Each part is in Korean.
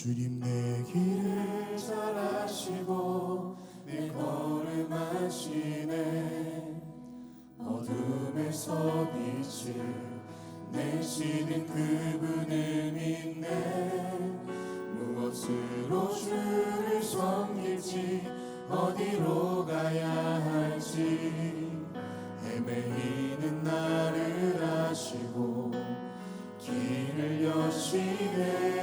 주님 내 길을 잘 아시고 내 걸음하시네. 어둠에서 빛을 내시는 그분을 믿네. 무엇으로 주를 섬길지 어디로 가야 할지 헤매이는 나를 아시고 길을 여시네.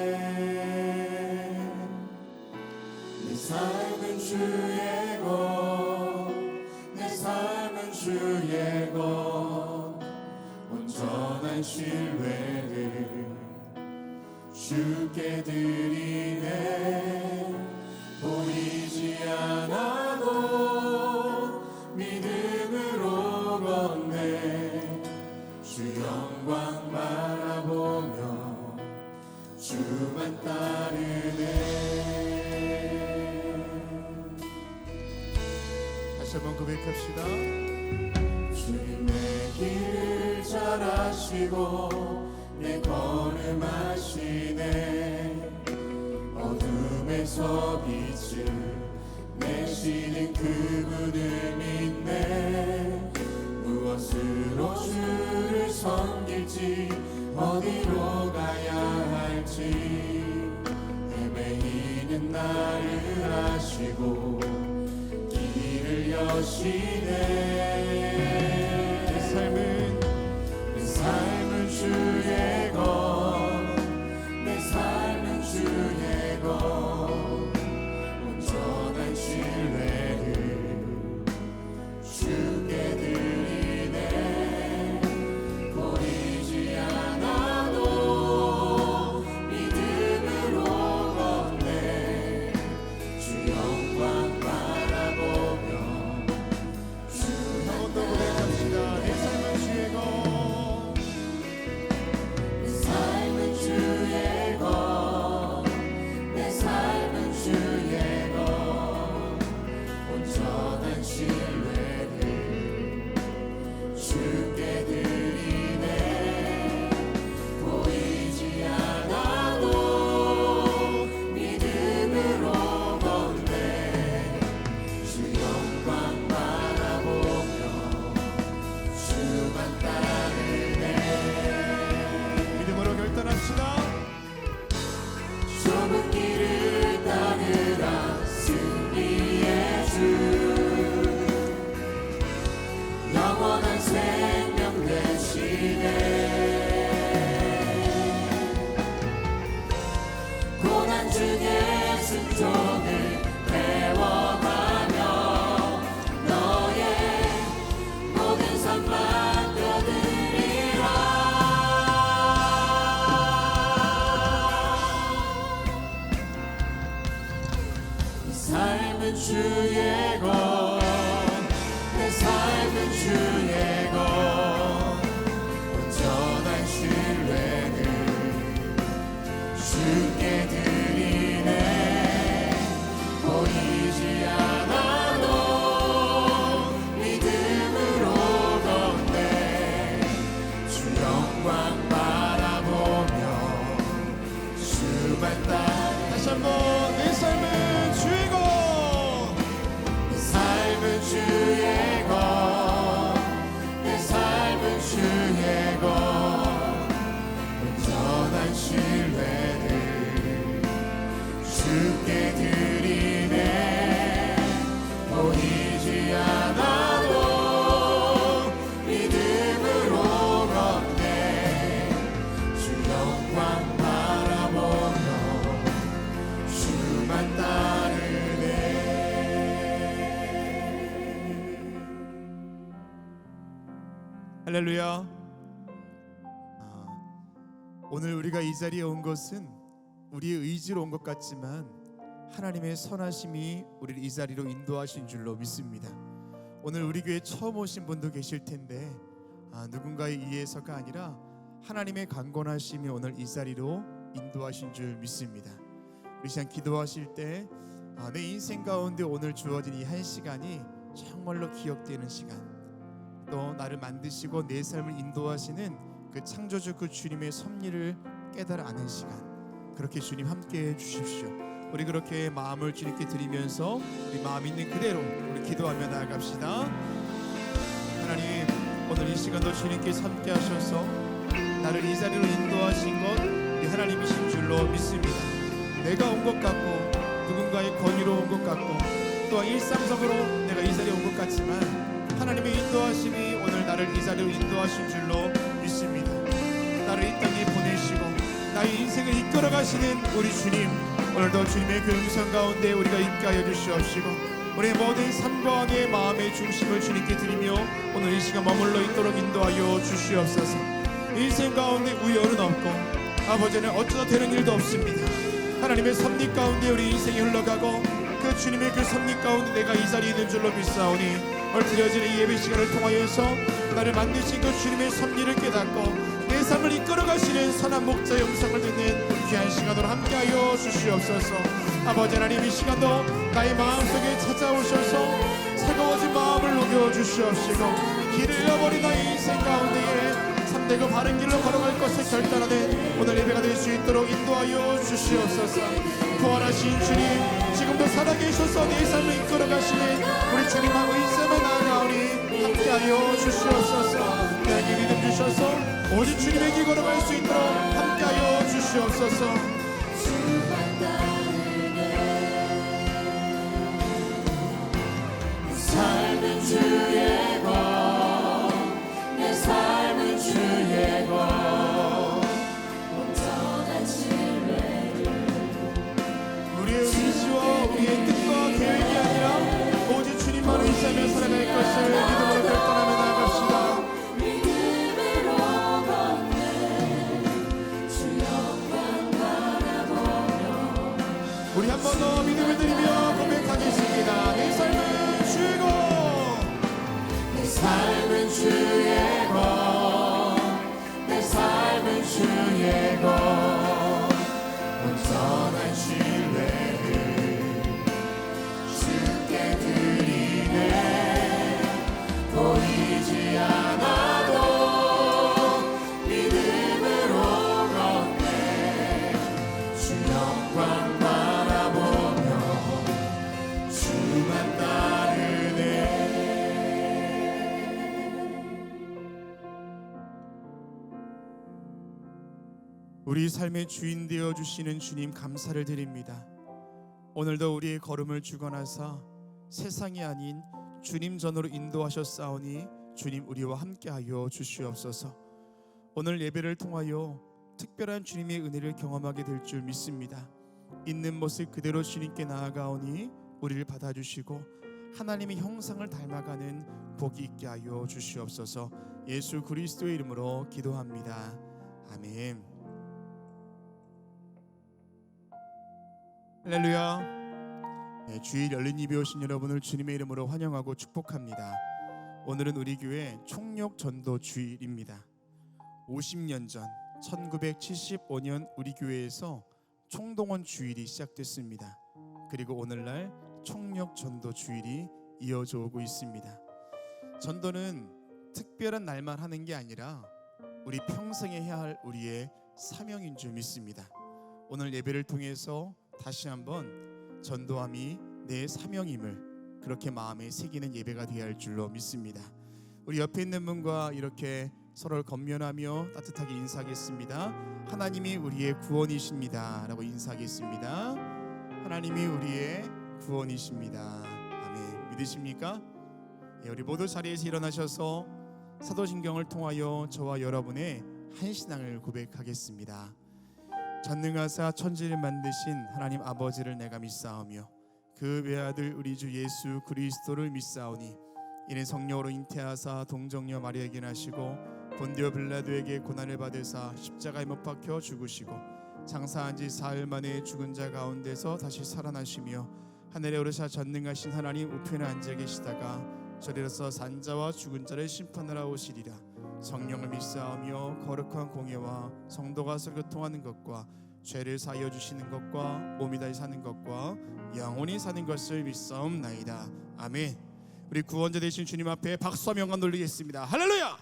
내 삶은 주의 것, 내 삶은 주의 것, 온전한 신뢰를 주께 드리네. 보이지 않아도 믿음으로 걷네. 주 영광 바라보며 주만 따르네. 다시 한번 고백합시다. 주님 내 길을 잘 아시고 내 걸음하시네. 어둠에서 빛을 내시는 그분을 믿네. 무엇으로 주를 섬길지 어디로 가야 할지 헤매이는 나를 아시고 길을 여시네. 내 삶은 주의 것, 내 삶은 주의 것, 온전한 신뢰를 주께 드리네. 보이지 않아도 믿음으로 걷네. 주 영광 바라보며 주 한번 더 고백합시다. 내 삶은 주의 것, 내 삶은 주의 것, 내 삶은 주의 것, 온전한 신뢰를 주께 드리네. 보이지 않아도 믿음으로 걷네. 주 영광 바라보며 주만 따르네. 믿음으로 결단합시다. 좁은 길을 따르라 승리의 주, 영원한 생명 되시네. 고난 중에 순종을 배워가며 너의 모든 삶 맡겨드리라. 이 삶은 주의 것, 내 삶은 주의 것, 온전한 신뢰를 주께 드리네. 보이지 않아도 믿음으로 걷네. 주 영광 바라보며 주만 따르네. 다시 한번 내 삶은 주의 것, 내 삶은 주의 것, 내 삶은 주의 것, 온전한 신뢰를 주께 드리네. 보이지 않아도 믿음으로 걷네. 주 영광 바라보며 주만 따르네. 할렐루야. 오늘 우리가 이 자리에 온 것은 우리의 의지로 온 것 같지만 하나님의 선하심이 우리를 이 자리로 인도하신 줄로 믿습니다. 오늘 우리 교회에 처음 오신 분도 계실 텐데 누군가에 의해서가 아니라 하나님의 강권하심이 오늘 이 자리로 인도하신 줄 믿습니다. 우리 시간 기도하실 때 내 인생 가운데 오늘 주어진 이 한 시간이 정말로 기억되는 시간, 또 나를 만드시고 내 삶을 인도하시는 그 창조주 그 주님의 섭리를 깨달아 아는 시간, 그렇게 주님 함께해 주십시오. 우리 그렇게 마음을 주님께 드리면서 우리 마음 있는 그대로 우리 기도하며 나아갑시다. 하나님, 오늘 이 시간도 주님께서 함께 하셔서 나를 이 자리로 인도하신 것 우리 하나님이신 줄로 믿습니다. 내가 온 것 같고 누군가의 권위로 온 것 같고 또한 일상적으로 내가 이 자리에 온 것 같지만 하나님의 인도하심이 오늘 나를 이 자리로 인도하신 줄로 믿습니다. 나를 이 땅에 보내시고 나의 인생을 이끌어 가시는 우리 주님, 오늘도 주님의 그 음성 가운데 우리가 있게 하여 주시옵시고 우리의 모든 삶과 내 마음의 중심을 주님께 드리며 오늘 이 시간 머물러 있도록 인도하여 주시옵소서. 인생 가운데 우열은 없고 아버지는 어쩌다 되는 일도 없습니다. 하나님의 섭리 가운데 우리 인생이 흘러가고 그 주님의 그 섭리 가운데 내가 이 자리에 있는 줄로 믿사오니 오늘 드려지는 이 예배 시간을 통하여서 나를 만드신 그 주님의 섭리를 깨닫고 내 삶을 이끌어 가시는 선한 목자의 음성을 듣는 귀한 시간으로 함께하여 주시옵소서. 아버지 하나님, 이 시간도 나의 마음속에 찾아오셔서 새거워진 마음을 녹여주시옵시고 길을 잃어버린 나의 인생 가운데에 참되고 바른 길로 걸어갈 것을 결단하는 오늘 예배가 될 수 있도록 인도하여 주시옵소서. 부활하신 주님, 지금도 살아계셔서 내 삶을 이끌어 가시는 우리 주님과 의심에 나아가오니 함께하여 주시옵소서. 내게 믿음 주셔서 오직 주님에게 걸어갈 수 있도록 함께하여 주시옵소서. 삶은 주의 것, 내 삶은 주의 것, 온전한 신뢰를 우리의 의지와 우리의 뜻과 계획이 아니라 오직 주님만 의지하며 살아갈 것을 믿음으로 결단하며 나아갑시다. 믿음으로 걷는 주 영광 바라보며 우리 한 번 더 믿음을 드리며 고백하겠습니다. 내 삶은 주의 것, 내 삶은 주의 것, 내 삶은 주의 것, 온전한 신뢰를 주께 드리네. 보이지 않아도 믿음으로 걷네. 주 영광 바라보며 주만 따르네. 우리 삶의 주인 되어 주시는 주님 감사를 드립니다. 오늘도 우리의 걸음을 주관하사 세상이 아닌 주님 전으로 인도하셨사오니 주님 우리와 함께하여 주시옵소서. 오늘 예배를 통하여 특별한 주님의 은혜를 경험하게 될 줄 믿습니다. 있는 모습 그대로 주님께 나아가오니 우리를 받아주시고 하나님의 형상을 닮아가는 복이 있게 하여 주시옵소서. 예수 그리스도의 이름으로 기도합니다. 아멘. 할렐루야. 주일 열린 예배 오신 여러분을 주님의 이름으로 환영하고 축복합니다. 오늘은 우리 교회 총력 전도 주일입니다. 50년 전 1975년 우리 교회에서 총동원 주일이 시작됐습니다. 그리고 오늘날 총력 전도 주일이 이어져 오고 있습니다. 전도는 특별한 날만 하는 게 아니라 우리 평생에 해야 할 우리의 사명인 줄 믿습니다. 오늘 예배를 통해서 다시 한번 전도함이 내 사명임을 그렇게 마음에 새기는 예배가 되어야 할 줄로 믿습니다. 우리 옆에 있는 분과 이렇게 서로를 겉면하며 따뜻하게 인사하겠습니다. 하나님이 우리의 구원이십니다 라고 인사하겠습니다. 하나님이 우리의 구원이십니다. 아멘. 믿으십니까? 우리 모두 자리에서 일어나셔서 사도신경을 통하여 저와 여러분의 한 신앙을 고백하겠습니다. 전능하사 천지를 만드신 하나님 아버지를 내가 믿사오며 그 외아들 우리 주 예수 그리스도를 믿사오니 이는 성령으로 잉태하사 동정녀 마리아에게 나시고 본디오 빌라도에게 고난을 받으사 십자가에 못 박혀 죽으시고 장사한 지 사흘 만에 죽은 자 가운데서 다시 살아나시며 하늘에 오르사 전능하신 하나님 우편에 앉아 계시다가 저리로서 산자와 죽은 자를 심판하러 오시리라. 성령을 믿사오며 거룩한 공예와 성도가 교통하는 것과 죄를 사하여 주시는 것과 몸이 다시 사는 것과 영원히 사는 것을 믿사옵나이다. 아멘. 우리 구원자 되신 주님 앞에 박수와 영광 돌리겠습니다. 할렐루야.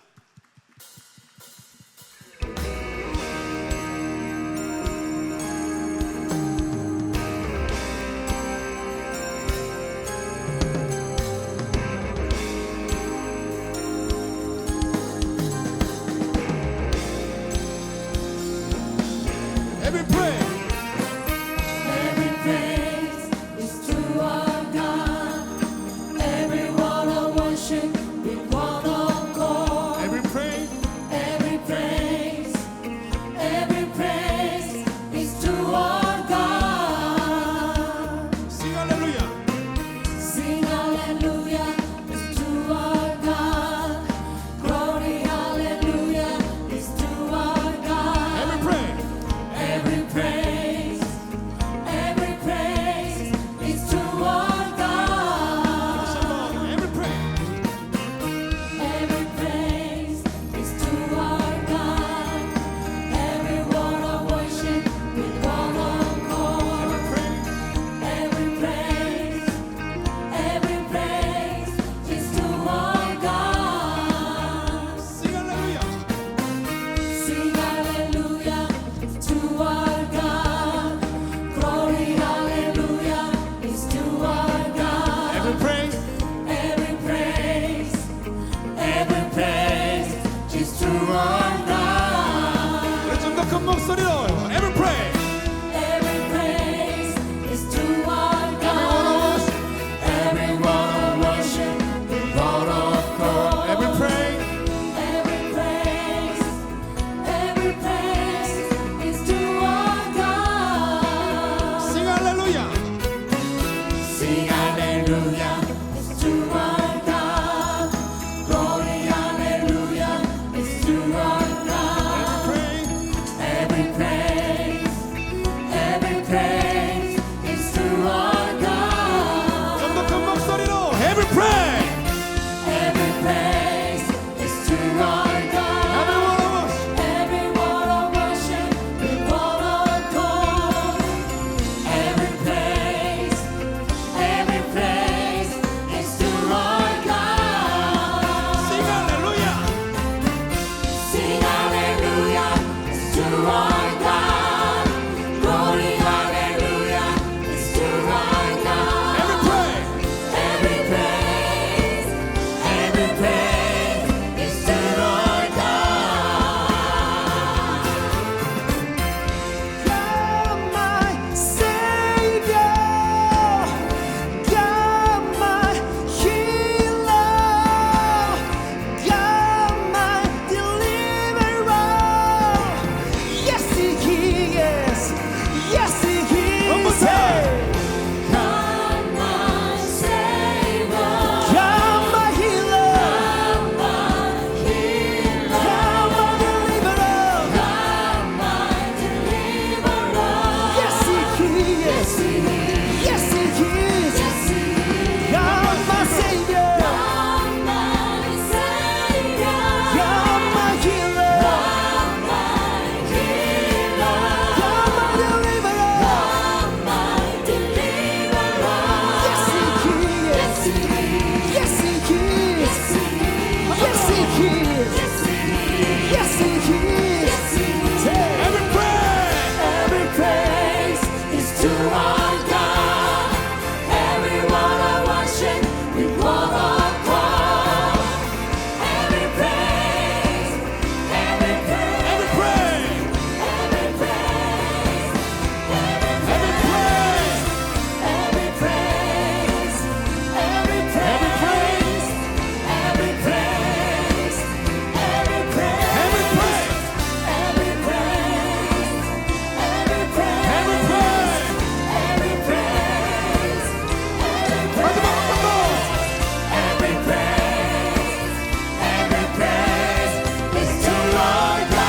Every praise. Every praise is to our God. Every one of worship with one accord. Every praise. Every praise is to our God. Sing hallelujah. Sing hallelujah is to our God. Glory hallelujah is to our God. Every praise. Every praise is to our God. Every praise. Every praise is to our God. Every one of worship with one accord. Every praise is to our God. Sing hallelujah. Sing hallelujah to our God. Glory hallelujah is to our God. Every praise. Every praise is to our God. 우리 좀 더 큰 목소리로. Every praise. Every praise is to our God. Everyone of worship with one accord. Every praise. Every praise is to our God. Sing hallelujah. Sing hallelujah is to our God. Glory hallelujah is to our God. Praise. Every praise is to our God. 좀 더 큰 목소리로. Every praise. Every praise is to our God. Everyone of us. Every one of worship with one accord. Every praise is to our God. Sing hallelujah. Sing hallelujah is to our God. Glory hallelujah is to our God. Every praise. Every praise is to our God. God my Savior, God my healer, God my deliverer. Yes, He is. Yes, He One more is. time. God my Savior, God my healer, God my deliverer, Yes, He is. Yes, He is. God my Savior, God my healer, God my deliverer. Yes, He is. Yes, He is. Yes, He is. Yes, He is. Every praise. Every praise is to our God. Everyone I worship with one accord. Every praise Every praise. Every praise. every praise Every praise. every praise Every praise. every praise every praise Every praise. every praise every praise Every praise. every praise 마지막 한 번 더. every praise is to our God.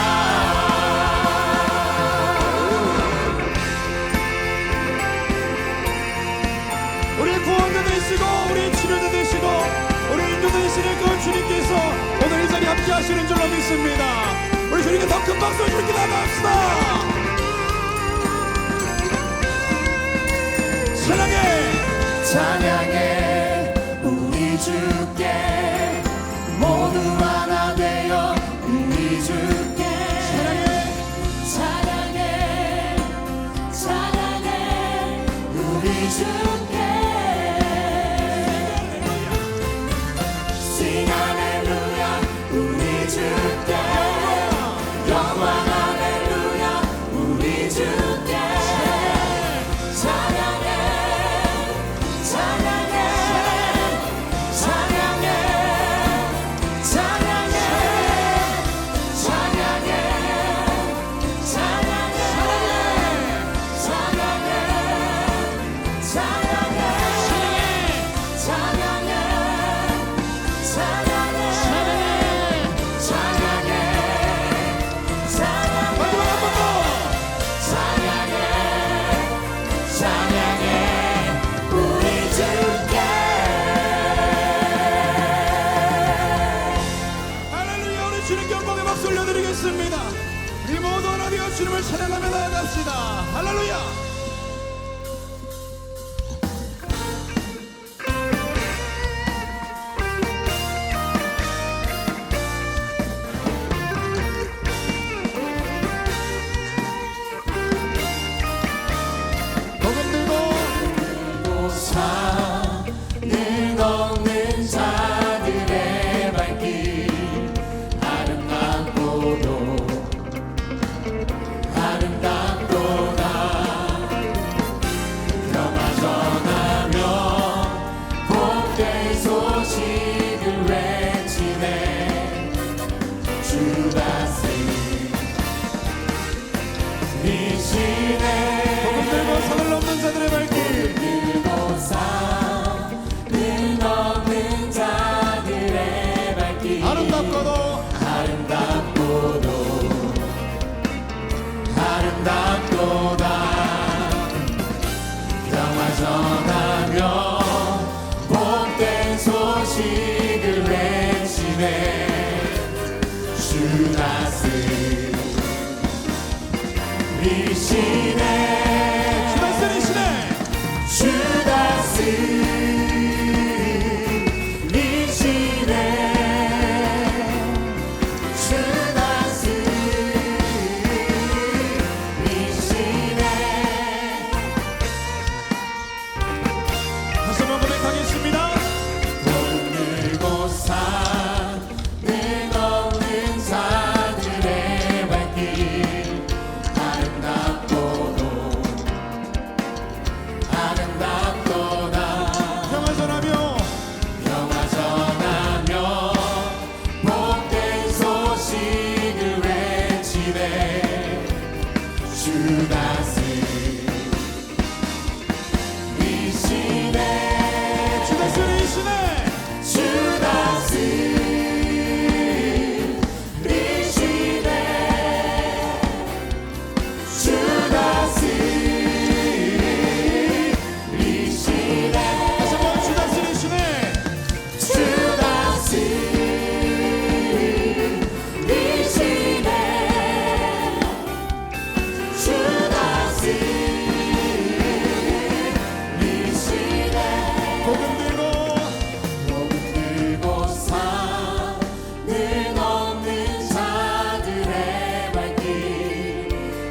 우리 구원자 되시고 우리 치료자 되시고 우리 인도자 되시는 그 주님께서 오늘 이 자리에 함께 하시는 줄로 믿습니다. 우리 주님께 더 큰 박수 주님께 나갑시다. 찬양해. 찬양해 우리 주께 모두 하나 되어 우리 주께 찬양해 우리 주께 Sing 할렐루야 우리 주께 영광 할렐루야 우리 주께 찬양하며 나아갑시다. 할렐루야. 산을 넘는 자들의 발길 아름답고도 평화 전하며 복된 소식을 외치네 주 다스리시네 복음 들고 산을 넘는 자들의 발길 산을 넘는 자들의 발길 아름답고도 평화 전하며 복된 소식을 외치네 주 다스리시네 주 다스리시네 주 다스리시네 다시 한번 고백하겠습니다. 복음 들고 산을 넘는 자들의 발길 아름답고도 평화 전하며 복된 소식을 외치네 주 다스리시네 주 다스리시네 주 다스리시네 주 다스리시네 다시 한번 주 다스리시네 주 다스리시네 주 다스리시네 복음 들고 산을 넘는 자들의 발길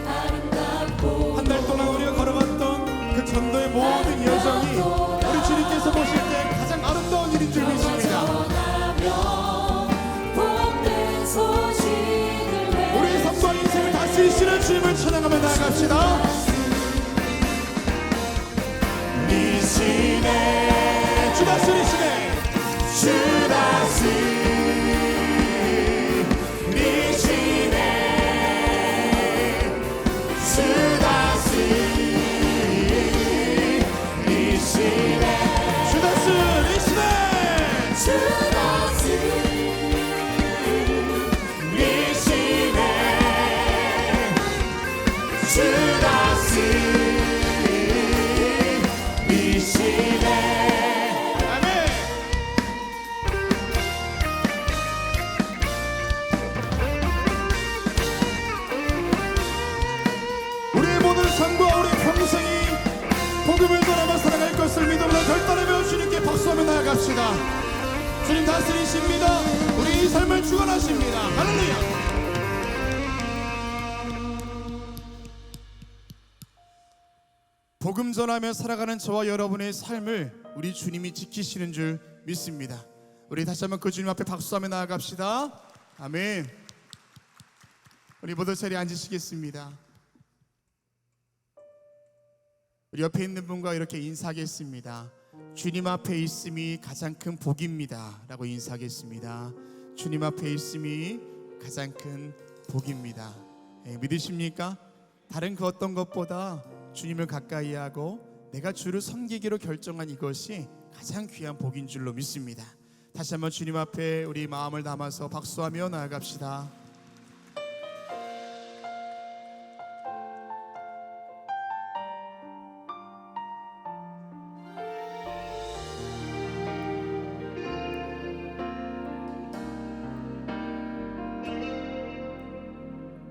아름답고 한 달 동안 우리가 걸어갔던 그 전도의 모든 여정이 우리 주님께서 보실 때 가장 아름다운 일인 줄 믿습니다. 복된 소식을 우리의 삶과 인생을 다스리시는 주님을 찬양하며 나아갑시다. 외치네 주 다스리시네 주 다스리시네 주 다스리시네 주 다스리시네 주 다스리시네 주 다스리시네 아멘. 우리의 모든 삶과 우리의 평생이 복음을 전하며 살아갈 것을 믿음으로 결단하며 주님께 박수하며 나아갑시다. 주님 다스리십니다. 우리 이 삶을 주관하십니다. 할렐루야. 복음 전하며 살아가는 저와 여러분의 삶을 우리 주님이 지키시는 줄 믿습니다. 우리 다시 한번 그 주님 앞에 박수하며 나아갑시다. 아멘. 우리 모두 자리에 앉으시겠습니다. 우리 옆에 있는 분과 이렇게 인사하겠습니다. 주님 앞에 있음이 가장 큰 복입니다 라고 인사하겠습니다. 주님 앞에 있음이 가장 큰 복입니다. 믿으십니까? 다른 그 어떤 것보다 주님을 가까이 하고 내가 주를 섬기기로 결정한 이것이 가장 귀한 복인 줄로 믿습니다. 다시 한번 주님 앞에 우리 마음을 담아서 박수하며 나아갑시다.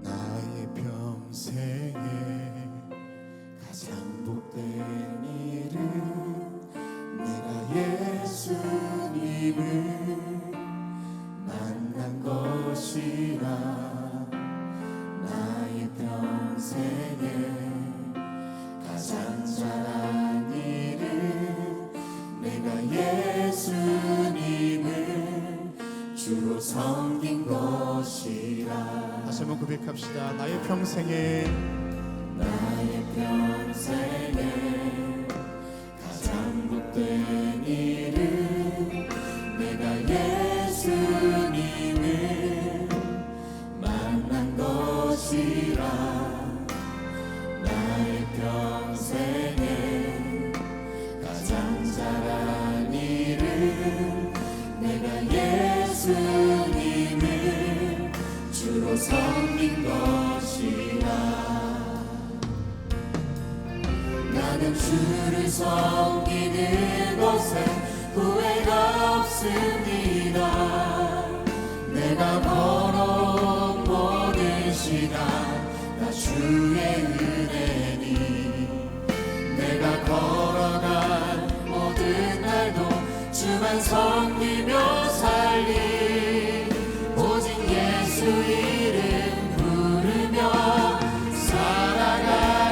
나의 평생 가장 잘한 일은 내가 예수님을 주로 섬긴 것이라. 다시 한번 고백합시다. 나의 평생에 가장 복된 일은 내가 예수님을 만난 것이라. 나의 평생에 가장 잘한 일은 내가 예수님을 주로 섬긴 것이라. 나는 주를 섬기는 것에 후회가 없습니다. 내가 걸어온 모든 시간 다 주의 은혜니. 내가 걸어간 모든 날도 주만 섬기며 살리. 오직 예수 이름 부르며 살아가리라.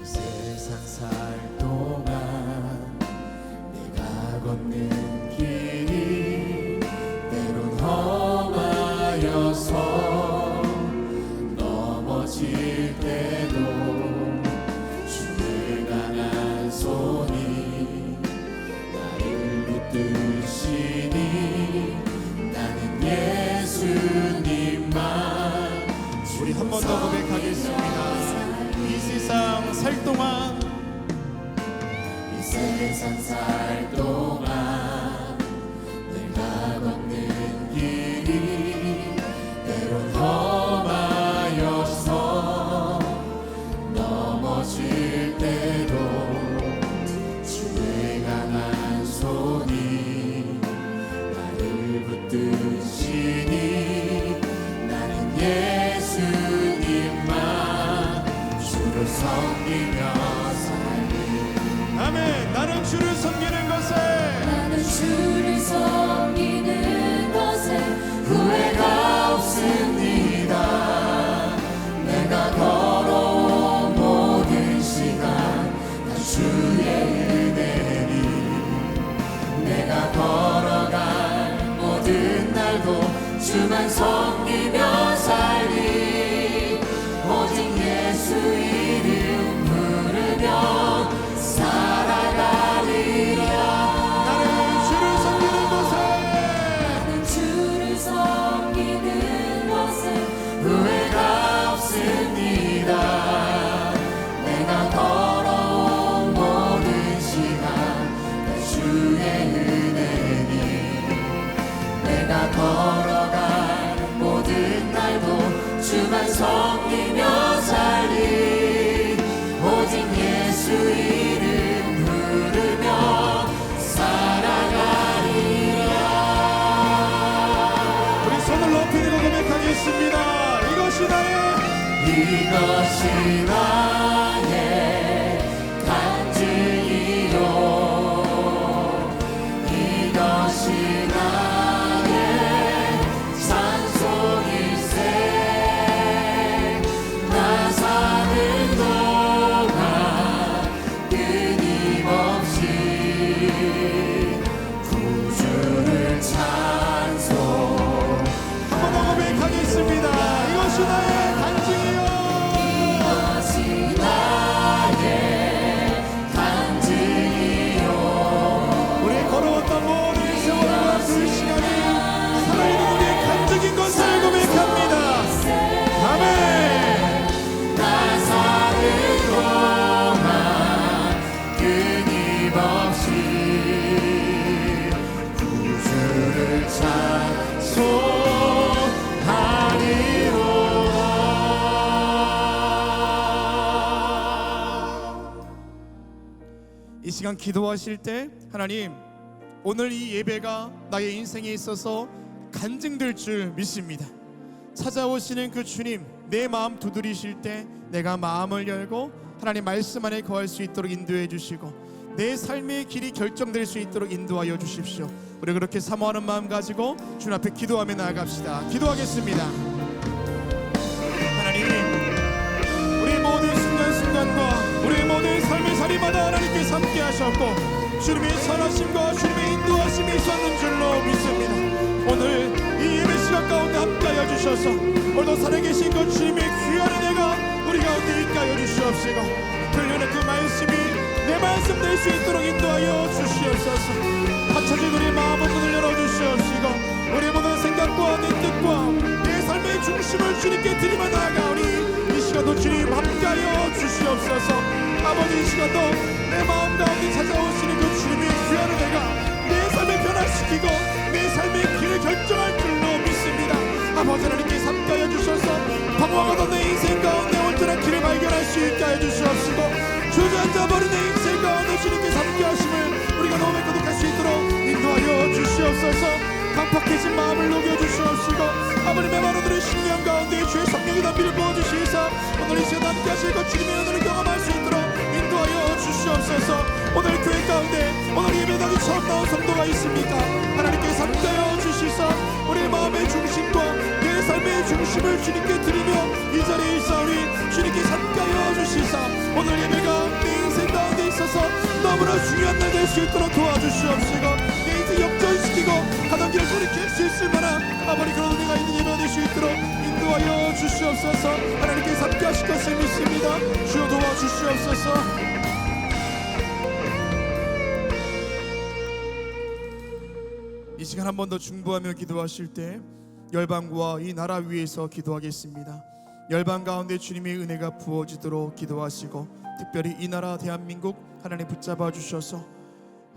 세상 살 동안 내가 걷는 길이 때론 험하여서 넘어질 때도 주의 강한 손이 나를 붙드시니. 나는 예수님만 우리 한 번 더 고백하겠습니다. 이 세상 살 동안 이 세상 살 동안 내가 걷는 길이 때론 험하여서 넘어질 때도 주의 강한 손이 나를 붙드시니. 나는 예수님만 주를 섬기며 살리. 아멘. 나는 주를 섬기는 것에 나는 주를 섬기는 것에 후회가 없습니다. 내가 걸어온 모든 시간 다 주의 은혜니. 내가 걸어간 모든 날도 주만 섬기며 살리. 오직 예수 이름 부르며 살아가리라. 나는 주를 섬기는 곳에 나는 주를 섬기는 것에 후회가 없습니다. 내가 걸어온 모든 시간 다 주의 은혜니. 내가 걸어간 모든 날도 주만 섬기며 살리. 오직 예수 이름 부르며 살아가리라. 우리 손을 높이 들고 고백하겠습니다. 이것이 나의 간증이요. 이것이 나의 찬송일세. 나 사는 동안 끊임없이 구주를 찬송. 한 번 더 고백하겠습니다. 이것이 나의 간증이요. 이것이 나의 간증이요. 우리 걸어왔던 모든 세월과 그 시간이 살아있는 우리의 간증인 것을 고백합니다. 아멘. 나 사는 동안 끊임없이 구주를 찬송하리로다. 이 시간 기도하실 때 하나님, 오늘 이 예배가 나의 인생에 있어서 간증될 줄 믿습니다. 찾아오시는 그 주님, 내 마음 두드리실 때 내가 마음을 열고 하나님 말씀 안에 거할 수 있도록 인도해 주시고 내 삶의 길이 결정될 수 있도록 인도하여 주십시오. 우리 그렇게 사모하는 마음 가지고 주님 앞에 기도하며 나아갑시다. 기도하겠습니다. 하나님, 우리 모든 순간순간과 우리 모든 삶의 자리마다 하나님께서 함께 하셨고 주님의 선하심과 주님의 인도하심이 있었는 줄로 믿습니다. 오늘 이 예배 시간 가운데 함께하여 주셔서 오늘도 살아계신 그 주님의 귀한 은혜가 우리 가운데 있게 하여 주시옵시고 들리는 그 말씀이 내 말씀 될 수 있도록 인도하여 주시옵소서. 닫혀진 우리 마음의 문을 열어주시옵시고 우리 모든 생각과 내 뜻과 내 삶의 중심을 주님께 드리며 나아가오니 이 시간도 주님 함께하여 주시옵소서. 아버지, 이 시간도 내 마음 가운데 찾아오시는 그 주님의 귀한 은혜가 내 삶을 변화시키고 내 삶의 길을 결정할 줄로 믿습니다. 아버지 하나님께서 함께하여 주셔서 방황하던 내 인생 가운데 온전한 길을 발견할 수 있게 하여 주시옵시고 주저앉아버린 내 인생 가운데 주님께서 함께하심을 우리가 너무 거듭할 수 있도록 인도하여 주시옵소서. 강팍해진 마음을 녹여주시옵시고 아버지 메마르들의 심령 가운데 주의 성령의 담비를 부어주시사 오늘 이 시간 함께 하실 것 주님의 은혜를 경험할 수 있도록 인도하여 주시옵소서. 오늘 교회 가운데 오늘 예배당이 처음 나온 성도가 있습니까? 하나님께서 함께하여 주시사 우리 마음의 중심과 내 삶의 중심을 주님께 드리며 이 자리에 있사오니 주님께서 함께하여 주시사 오늘 예배가 내 인생 가운데 있어서 너무나 중요한 날 될 수 있도록 도와주시옵시고 내 인생 역전시키고 가던 길을 돌이킬 수 있을 만한 아버지 그런 은혜가 있는 예배가 될 수 있도록 인도하여 주시옵소서. 하나님께서 함께하실 것을 믿습니다. 주여 도와주시옵소서. 이 시간 한 번 더 중보하며 기도하실 때 열방과 이 나라 위에서 기도하겠습니다. 열방 가운데 주님의 은혜가 부어지도록 기도하시고 특별히 이 나라 대한민국 하나님 붙잡아 주셔서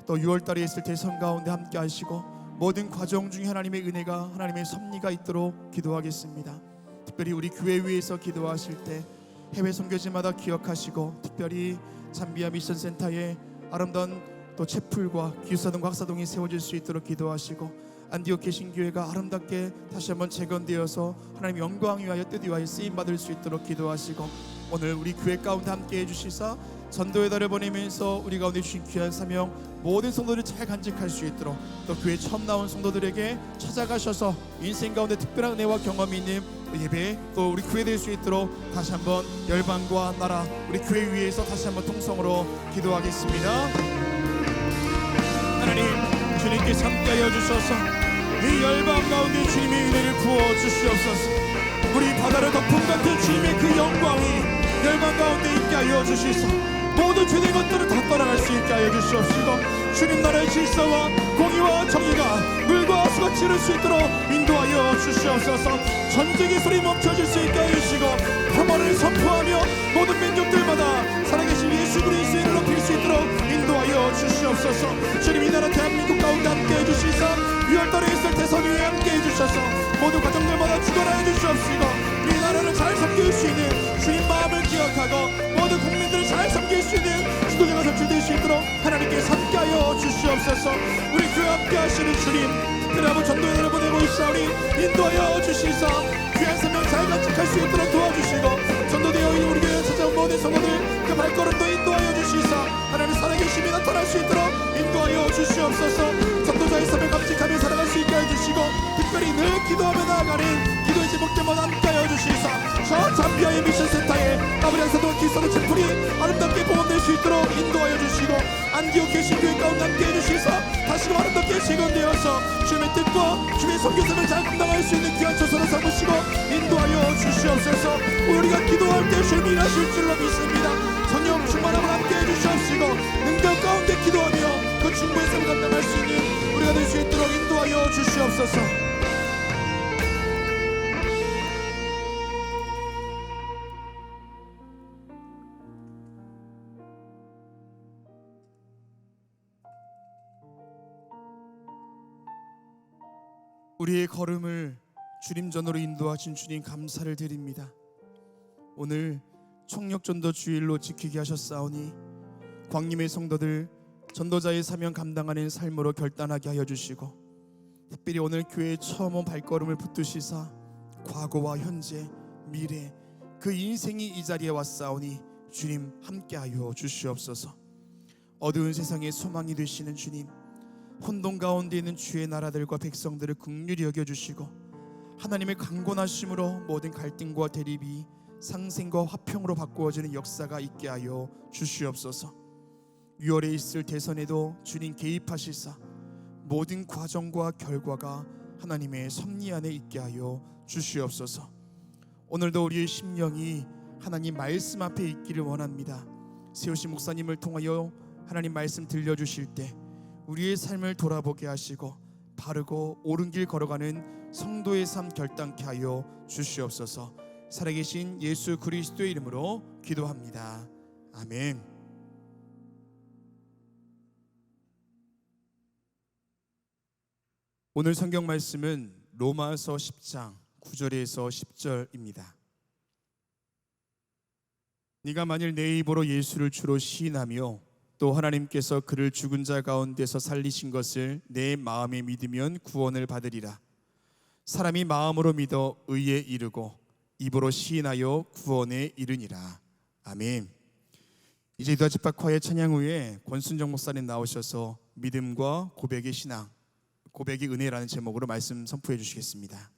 또 6월달에 있을 대선 가운데 함께 하시고 모든 과정 중에 하나님의 은혜가 하나님의 섭리가 있도록 기도하겠습니다. 특별히 우리 교회 위에서 기도하실 때 해외 선교지마다 기억하시고 특별히 잠비아 미션센터에 아름다운 또 채플과 기숙사동 학사동이 세워질 수 있도록 기도하시고 안디옥 신교회가 아름답게 다시 한번 재건되어서 하나님 영광 위하여 뜻 위하여 쓰임받을 수 있도록 기도하시고 오늘 우리 교회 가운데 함께 해주시사 전도의 달을 보내면서 우리 가운데 주신 귀한 사명 모든 성도들이 잘 간직할 수 있도록 또 교회 처음 나온 성도들에게 찾아가셔서 인생 가운데 특별한 은혜와 경험이 있는 예배 또 우리 교회 될 수 있도록 다시 한번 열방과 나라 우리 교회 위에서 다시 한번 통성으로 기도하겠습니다. 하나님 주님께서 함께하여 주셔서 이 열방 가운데 주님의 은혜를 부어 주시옵소서. 우리 바다를 덮음 같은 주님의 그 영광이 열방 가운데 있게 하여 주시소. 모든 죄된 것들을 다 떠나갈 수 있게 하여 주시옵시고 주님 나라의 질서와 공의와 정의가 물과 수같이 이룰 수 있도록 인도하여 주시옵소서. 전쟁의 소리 멈춰질 수 있게 하여 주시고 평화를 선포하며 모든 민족들마다 살아계신 예수 그리스도의 이름을 높일 수 있도록 인도하여 주시옵소서. 주님 이 나라 대한민국 가운데 함께 해주시사 6월달에 있을 대선 위에 함께 해주셔서 모든 가정들마다 주관하여 주시옵시고 우리 나라를 잘 섬길 수 있는 주님 마음을 기억하고 모든 국민들을 잘 섬길 수 있는 지도자가 선출될 수 있도록 하나님께서 함께하여 주시옵소서. 우리 교회 함께 하시는 주님 특별히 아버지 전도의 날을 보내고 있사오니 인도하여 주시사 귀한 생명 잘 간직할 수 있도록 도와주시고 전도되어 있는 우리 교회에 찾아온 모든 성도들 그 발걸음도 인도하여 주시사 하나님 살아계심이 나타날 수 있도록 인도하여 주시옵소서. 전도자의 삶을 감직하며 살아갈 수 있게 해주시고 특별히 늘 기도하며 나아가는 기도의 제목들마다 함께하여 주시사 저 잠비아의 미션센터에 아버지 항사도와 기사도 채플이 아름답게 보존될 수 있도록 인도하여 주시고 안디옥 개신교회 가운데 함께해 주시사 다시금 아름답게 재건되어서 주님의 뜻과 주님의 선교사를 잘 감당할 수 있는 귀한 처소를 삼으시고 인도하여 주시옵소서. 우리가 기도할 때 주님이 일하실 줄로 믿습니다. 성령 충만함을 함께해 주시옵시고 능력 가운데 기도하며 그 충분히 삶을 감당할 수 있는 우리가 될 수 있도록 인도하여 주시옵소서. 우리의 걸음을 주님 전으로 인도하신 주님 감사를 드립니다. 오늘 총력전도 주일로 지키게 하셨사오니 광림의 성도들 전도자의 사명 감당하는 삶으로 결단하게 하여 주시고 특별히 오늘 교회에 처음 온 발걸음을 붙드시사 과거와 현재, 미래 그 인생이 이 자리에 왔사오니 주님 함께하여 주시옵소서. 어두운 세상의 소망이 되시는 주님, 혼돈 가운데 있는 주의 나라들과 백성들을 긍휼히 여겨주시고 하나님의 강권하심으로 모든 갈등과 대립이 상생과 화평으로 바꾸어지는 역사가 있게 하여 주시옵소서. 6월에 있을 대선에도 주님 개입하시사 모든 과정과 결과가 하나님의 섭리 안에 있게 하여 주시옵소서. 오늘도 우리의 심령이 하나님 말씀 앞에 있기를 원합니다. 세우신 목사님을 통하여 하나님 말씀 들려주실 때 우리의 삶을 돌아보게 하시고 바르고 옳은 길 걸어가는 성도의 삶 결단케 하여 주시옵소서. 살아계신 예수 그리스도의 이름으로 기도합니다. 아멘. 오늘 성경 말씀은 로마서 10장 9절에서 10절입니다. 네가 만일 내 입으로 예수를 주로 시인하며 또 하나님께서 그를 죽은 자 가운데서 살리신 것을 내 마음에 믿으면 구원을 받으리라. 사람이 마음으로 믿어 의에 이르고 입으로 시인하여 구원에 이르니라. 아멘. 이제 유다집합과의 찬양 후에 권순정 목사님 나오셔서 믿음과 고백의 신앙, 고백의 은혜라는 제목으로 말씀 선포해 주시겠습니다.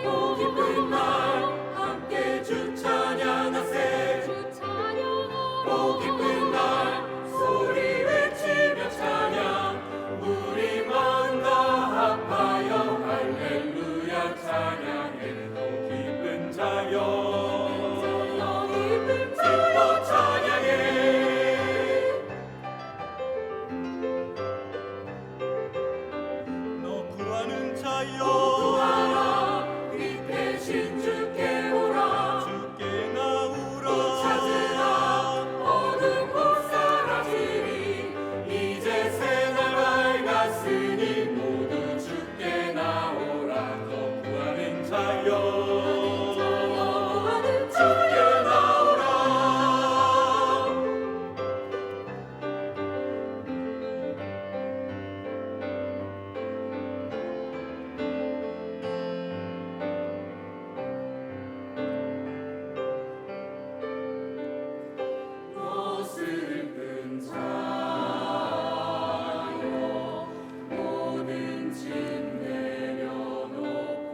오 기쁜 날 함께 주 찬양하세. 오 기쁜 날 소리 외치며 찬양. 우리 마음과 합하여 할렐루야 찬양해. 오 기쁜 자여 기뻐 찬양해. 너 구하는 자여 주께 오라. 주께 나오라. 찾으라. 어둠 곧 사라지리. 이제 새날 밝았으니 모두 주께 나오라. 너 구하는 자여 주께 나오라. 모든 짐 내려놓고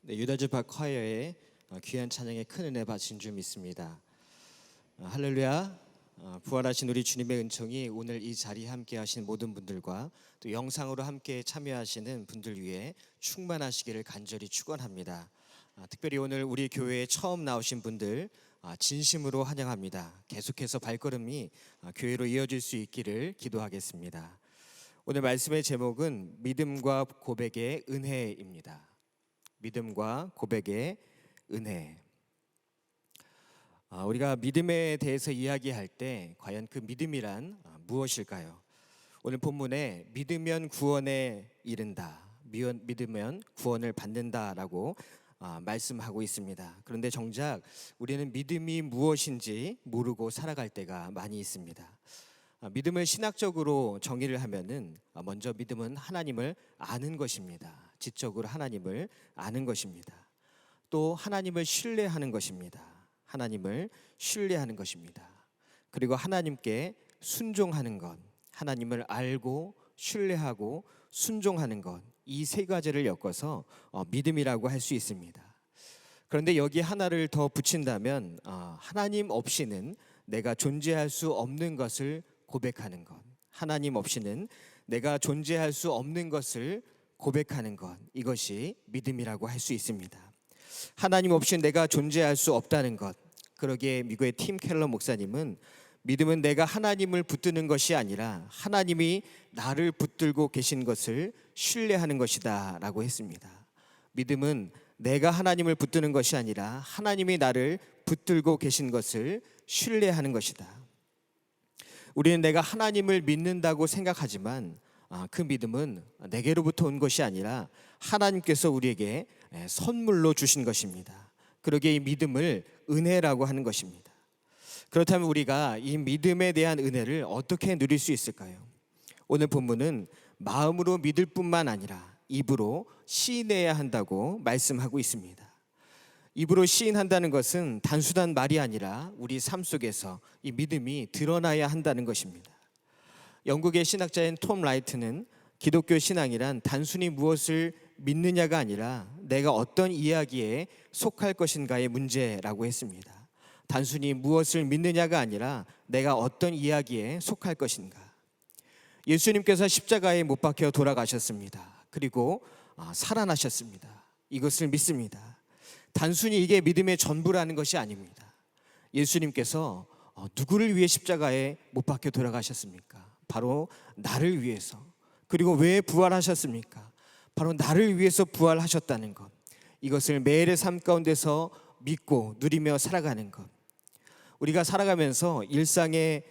네, 유다주파 콰이어의 귀한 찬양에 큰 은혜 받으신 줄 믿습니다. 할렐루야. 부활하신 우리 주님의 은총이 오늘 이 자리에 함께 하신 모든 분들과 또 영상으로 함께 참여하시는 분들 위해 충만하시기를 간절히 축원합니다. 특별히 오늘 우리 교회에 처음 나오신 분들 진심으로 환영합니다. 계속해서 발걸음이 교회로 이어질 수 있기를 기도하겠습니다. 오늘 말씀의 제목은 믿음과 고백의 은혜입니다. 믿음과 고백의 은혜. 우리가 믿음에 대해서 이야기할 때 과연 그 믿음이란 무엇일까요? 오늘 본문에 믿으면 구원에 이른다, 믿으면 구원을 받는다라고 말씀하고 있습니다. 그런데 정작 우리는 믿음이 무엇인지 모르고 살아갈 때가 많이 있습니다. 믿음을 신학적으로 정의를 하면은 먼저 믿음은 하나님을 아는 것입니다. 지적으로 하나님을 아는 것입니다. 또 하나님을 신뢰하는 것입니다. 하나님을 신뢰하는 것입니다. 그리고 하나님께 순종하는 것, 하나님을 알고 신뢰하고 순종하는 것, 이 세 가지를 엮어서 믿음이라고 할 수 있습니다. 그런데 여기 하나를 더 붙인다면 하나님 없이는 내가 존재할 수 없는 것을 고백하는 것, 하나님 없이는 내가 존재할 수 없는 것을 고백하는 것, 이것이 믿음이라고 할 수 있습니다. 하나님 없이 내가 존재할 수 없다는 것. 그러기에 미국의 팀 켈러 목사님은 믿음은 내가 하나님을 붙드는 것이 아니라 하나님이 나를 붙들고 계신 것을 신뢰하는 것이다 라고 했습니다. 믿음은 내가 하나님을 붙드는 것이 아니라 하나님이 나를 붙들고 계신 것을 신뢰하는 것이다. 우리는 내가 하나님을 믿는다고 생각하지만 그 믿음은 내게로부터 온 것이 아니라 하나님께서 우리에게 선물로 주신 것입니다. 그러기에 이 믿음을 은혜라고 하는 것입니다. 그렇다면 우리가 이 믿음에 대한 은혜를 어떻게 누릴 수 있을까요? 오늘 본문은 마음으로 믿을 뿐만 아니라 입으로 시인해야 한다고 말씀하고 있습니다. 입으로 시인한다는 것은 단순한 말이 아니라 우리 삶 속에서 이 믿음이 드러나야 한다는 것입니다. 영국의 신학자인 톰 라이트는 기독교 신앙이란 단순히 무엇을 믿느냐가 아니라 내가 어떤 이야기에 속할 것인가의 문제라고 했습니다. 단순히 무엇을 믿느냐가 아니라 내가 어떤 이야기에 속할 것인가. 예수님께서 십자가에 못 박혀 돌아가셨습니다. 그리고 살아나셨습니다. 이것을 믿습니다. 단순히 이게 믿음의 전부라는 것이 아닙니다. 예수님께서 누구를 위해 십자가에 못 박혀 돌아가셨습니까? 바로 나를 위해서. 그리고 왜 부활하셨습니까? 바로 나를 위해서 부활하셨다는 것. 이것을 매일의 삶 가운데서 믿고 누리며 살아가는 것. 우리가 살아가면서 일상의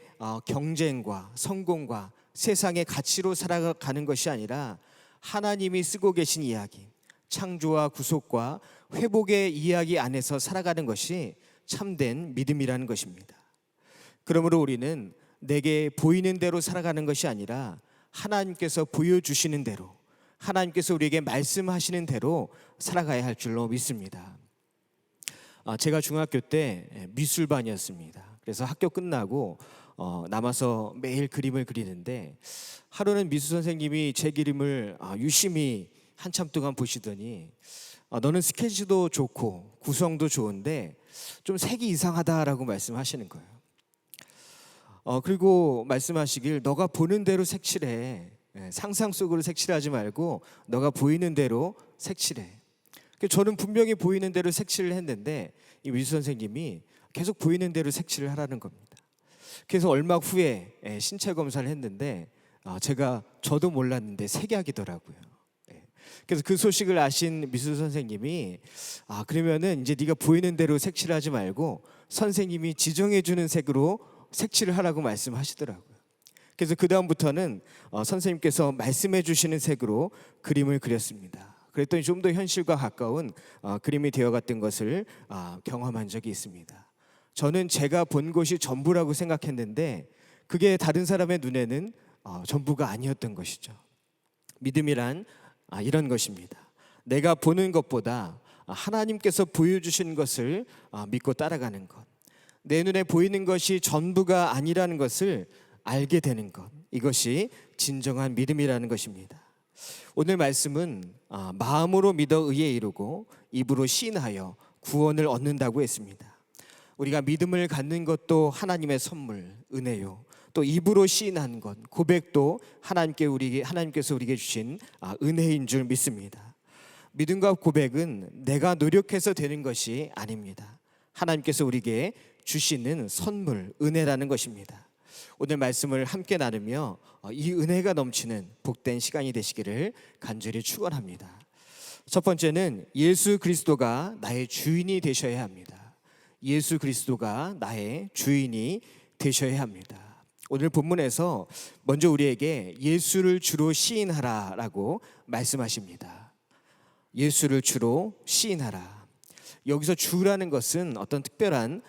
경쟁과 성공과 세상의 가치로 살아가는 것이 아니라 하나님이 쓰고 계신 이야기, 창조와 구속과 회복의 이야기 안에서 살아가는 것이 참된 믿음이라는 것입니다. 그러므로 우리는 내게 보이는 대로 살아가는 것이 아니라 하나님께서 보여주시는 대로, 하나님께서 우리에게 말씀하시는 대로 살아가야 할 줄로 믿습니다. 제가 중학교 때 미술반이었습니다. 그래서 학교 끝나고 남아서 매일 그림을 그리는데 하루는 미술 선생님이 제 그림을 유심히 한참 동안 보시더니 너는 스케치도 좋고 구성도 좋은데 좀 색이 이상하다라고 말씀하시는 거예요. 그리고 말씀하시길 너가 보는 대로 색칠해. 상상 속으로 색칠하지 말고 너가 보이는 대로 색칠해. 저는 분명히 보이는 대로 색칠을 했는데 이 미술 선생님이 계속 보이는 대로 색칠을 하라는 겁니다. 그래서 얼마 후에 신체 검사를 했는데 저도 몰랐는데 색약이더라고요. 그래서 그 소식을 아신 미술 선생님이 그러면은 이제 네가 보이는 대로 색칠하지 말고 선생님이 지정해 주는 색으로 색칠을 하라고 말씀하시더라고요. 그래서 그 다음부터는 선생님께서 말씀해 주시는 색으로 그림을 그렸습니다. 그랬더니 좀 더 현실과 가까운 그림이 되어갔던 것을 경험한 적이 있습니다. 저는 제가 본 것이 전부라고 생각했는데 그게 다른 사람의 눈에는 전부가 아니었던 것이죠. 믿음이란 이런 것입니다. 내가 보는 것보다 하나님께서 보여주신 것을 믿고 따라가는 것. 내 눈에 보이는 것이 전부가 아니라는 것을 알게 되는 것. 이것이 진정한 믿음이라는 것입니다. 오늘 말씀은 마음으로 믿어 의에 이르고 입으로 시인하여 구원을 얻는다고 했습니다. 우리가 믿음을 갖는 것도 하나님의 선물, 은혜요. 또 입으로 시인한 것, 고백도 하나님께서 우리에게 주신 은혜인 줄 믿습니다. 믿음과 고백은 내가 노력해서 되는 것이 아닙니다. 하나님께서 우리에게 주시는 선물, 은혜라는 것입니다. 오늘 말씀을 함께 나누며 이 은혜가 넘치는 복된 시간이 되시기를 간절히 축원합니다. 첫 번째는 예수 그리스도가 나의 주인이 되셔야 합니다. 예수 그리스도가 나의 주인이 되셔야 합니다. 오늘 본문에서 먼저 우리에게 예수를 주로 시인하라라고 말씀하십니다. 예수를 주로 시인하라. 여기서 주라는 것은 어떤 특별한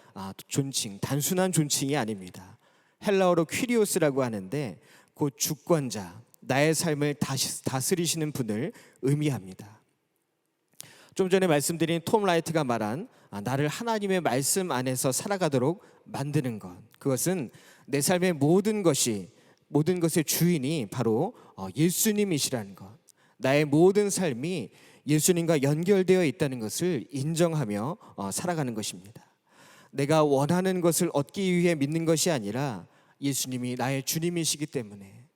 존칭, 단순한 존칭이 아닙니다. 헬라어로 퀴리오스라고 하는데 곧 주권자, 나의 삶을 다스리시는 분을 의미합니다. 좀 전에 말씀드린 톰 라이트가 말한 나를 하나님의 말씀 안에서 살아가도록 만드는 것, 그것은 내 삶의 모든 것의 주인이 바로 예수님이시라는 것, 나의 모든 삶이 예수님과 연결되어 있다는 것을 인정하며 살아가는 것입니다. 내가 원하는 것을 얻기 위해 믿는 것이 아니라 예수님이 나의 주님이시기 때문에,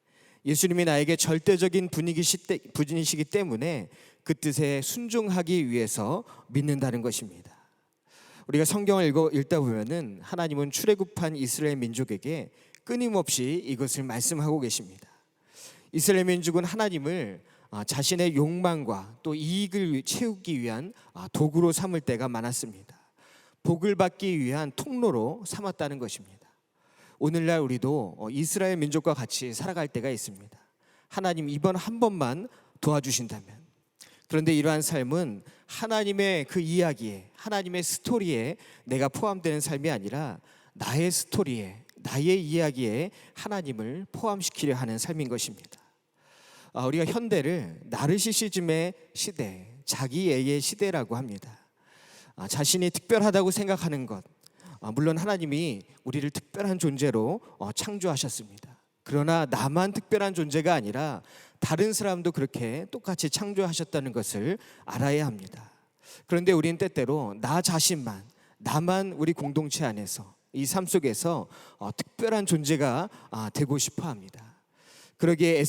예수님이 나에게 절대적인 분이시기 때문에 그 뜻에 순종하기 위해서 믿는다는 것입니다. 우리가 성경을 읽다 보면은 하나님은 출애굽한 이스라엘 민족에게 끊임없이 이것을 말씀하고 계십니다. 이스라엘 민족은 하나님을 자신의 욕망과 또 이익을 채우기 위한 도구로 삼을 때가 많았습니다. 복을 받기 위한 통로로 삼았다는 것입니다. 오늘날 우리도 이스라엘 민족과 같이 살아갈 때가 있습니다. 하나님 이번 한 번만 도와주신다면. 그런데 이러한 삶은 하나님의 그 이야기에, 하나님의 스토리에 내가 포함되는 삶이 아니라 나의 스토리에, 나의 이야기에 하나님을 포함시키려 하는 삶인 것입니다. 우리가 현대를 나르시시즘의 시대, 자기애의 시대라고 합니다. 자신이 특별하다고 생각하는 것, 물론 하나님이 우리를 특별한 존재로 창조하셨습니다. 그러나 나만 특별한 존재가 아니라 다른 사람도 그렇게 똑같이 창조하셨다는 것을 알아야 합니다. 그런데 우리는 때때로 나 자신만, 나만 우리 공동체 안에서, 이 삶 속에서 특별한 존재가 되고 싶어 합니다. 그러기에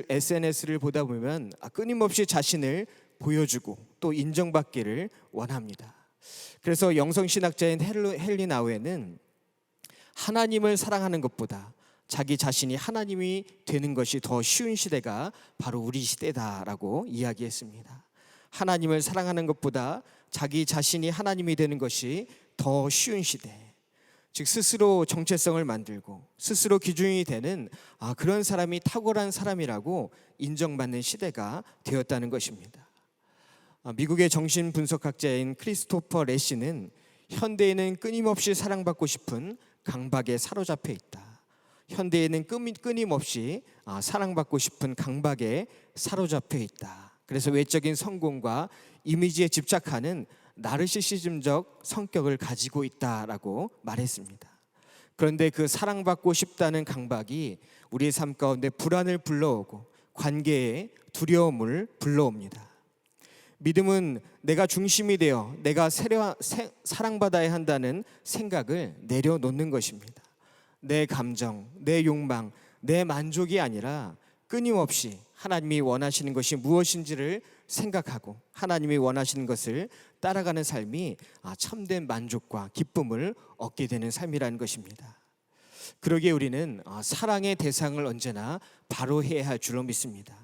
SNS를 보다 보면 끊임없이 자신을 보여주고 또 인정받기를 원합니다. 그래서 영성신학자인 헨리 나우에는 하나님을 사랑하는 것보다 자기 자신이 하나님이 되는 것이 더 쉬운 시대가 바로 우리 시대다라고 이야기했습니다. 하나님을 사랑하는 것보다 자기 자신이 하나님이 되는 것이 더 쉬운 시대, 즉 스스로 정체성을 만들고 스스로 기준이 되는 그런 사람이 탁월한 사람이라고 인정받는 시대가 되었다는 것입니다. 미국의 정신분석학자인 크리스토퍼 레시는 현대에는 끊임없이 사랑받고 싶은 강박에 사로잡혀 있다. 현대에는 끊임없이 사랑받고 싶은 강박에 사로잡혀 있다. 그래서 외적인 성공과 이미지에 집착하는 나르시시즘적 성격을 가지고 있다라고 말했습니다. 그런데 그 사랑받고 싶다는 강박이 우리의 삶 가운데 불안을 불러오고 관계에 두려움을 불러옵니다. 믿음은 내가 중심이 되어 내가 사랑받아야 한다는 생각을 내려놓는 것입니다. 내 감정, 내 욕망, 내 만족이 아니라 끊임없이 하나님이 원하시는 것이 무엇인지를 생각하고 하나님이 원하시는 것을 따라가는 삶이 참된 만족과 기쁨을 얻게 되는 삶이라는 것입니다. 그러기에 우리는 사랑의 대상을 언제나 바로 해야 할 줄로 믿습니다.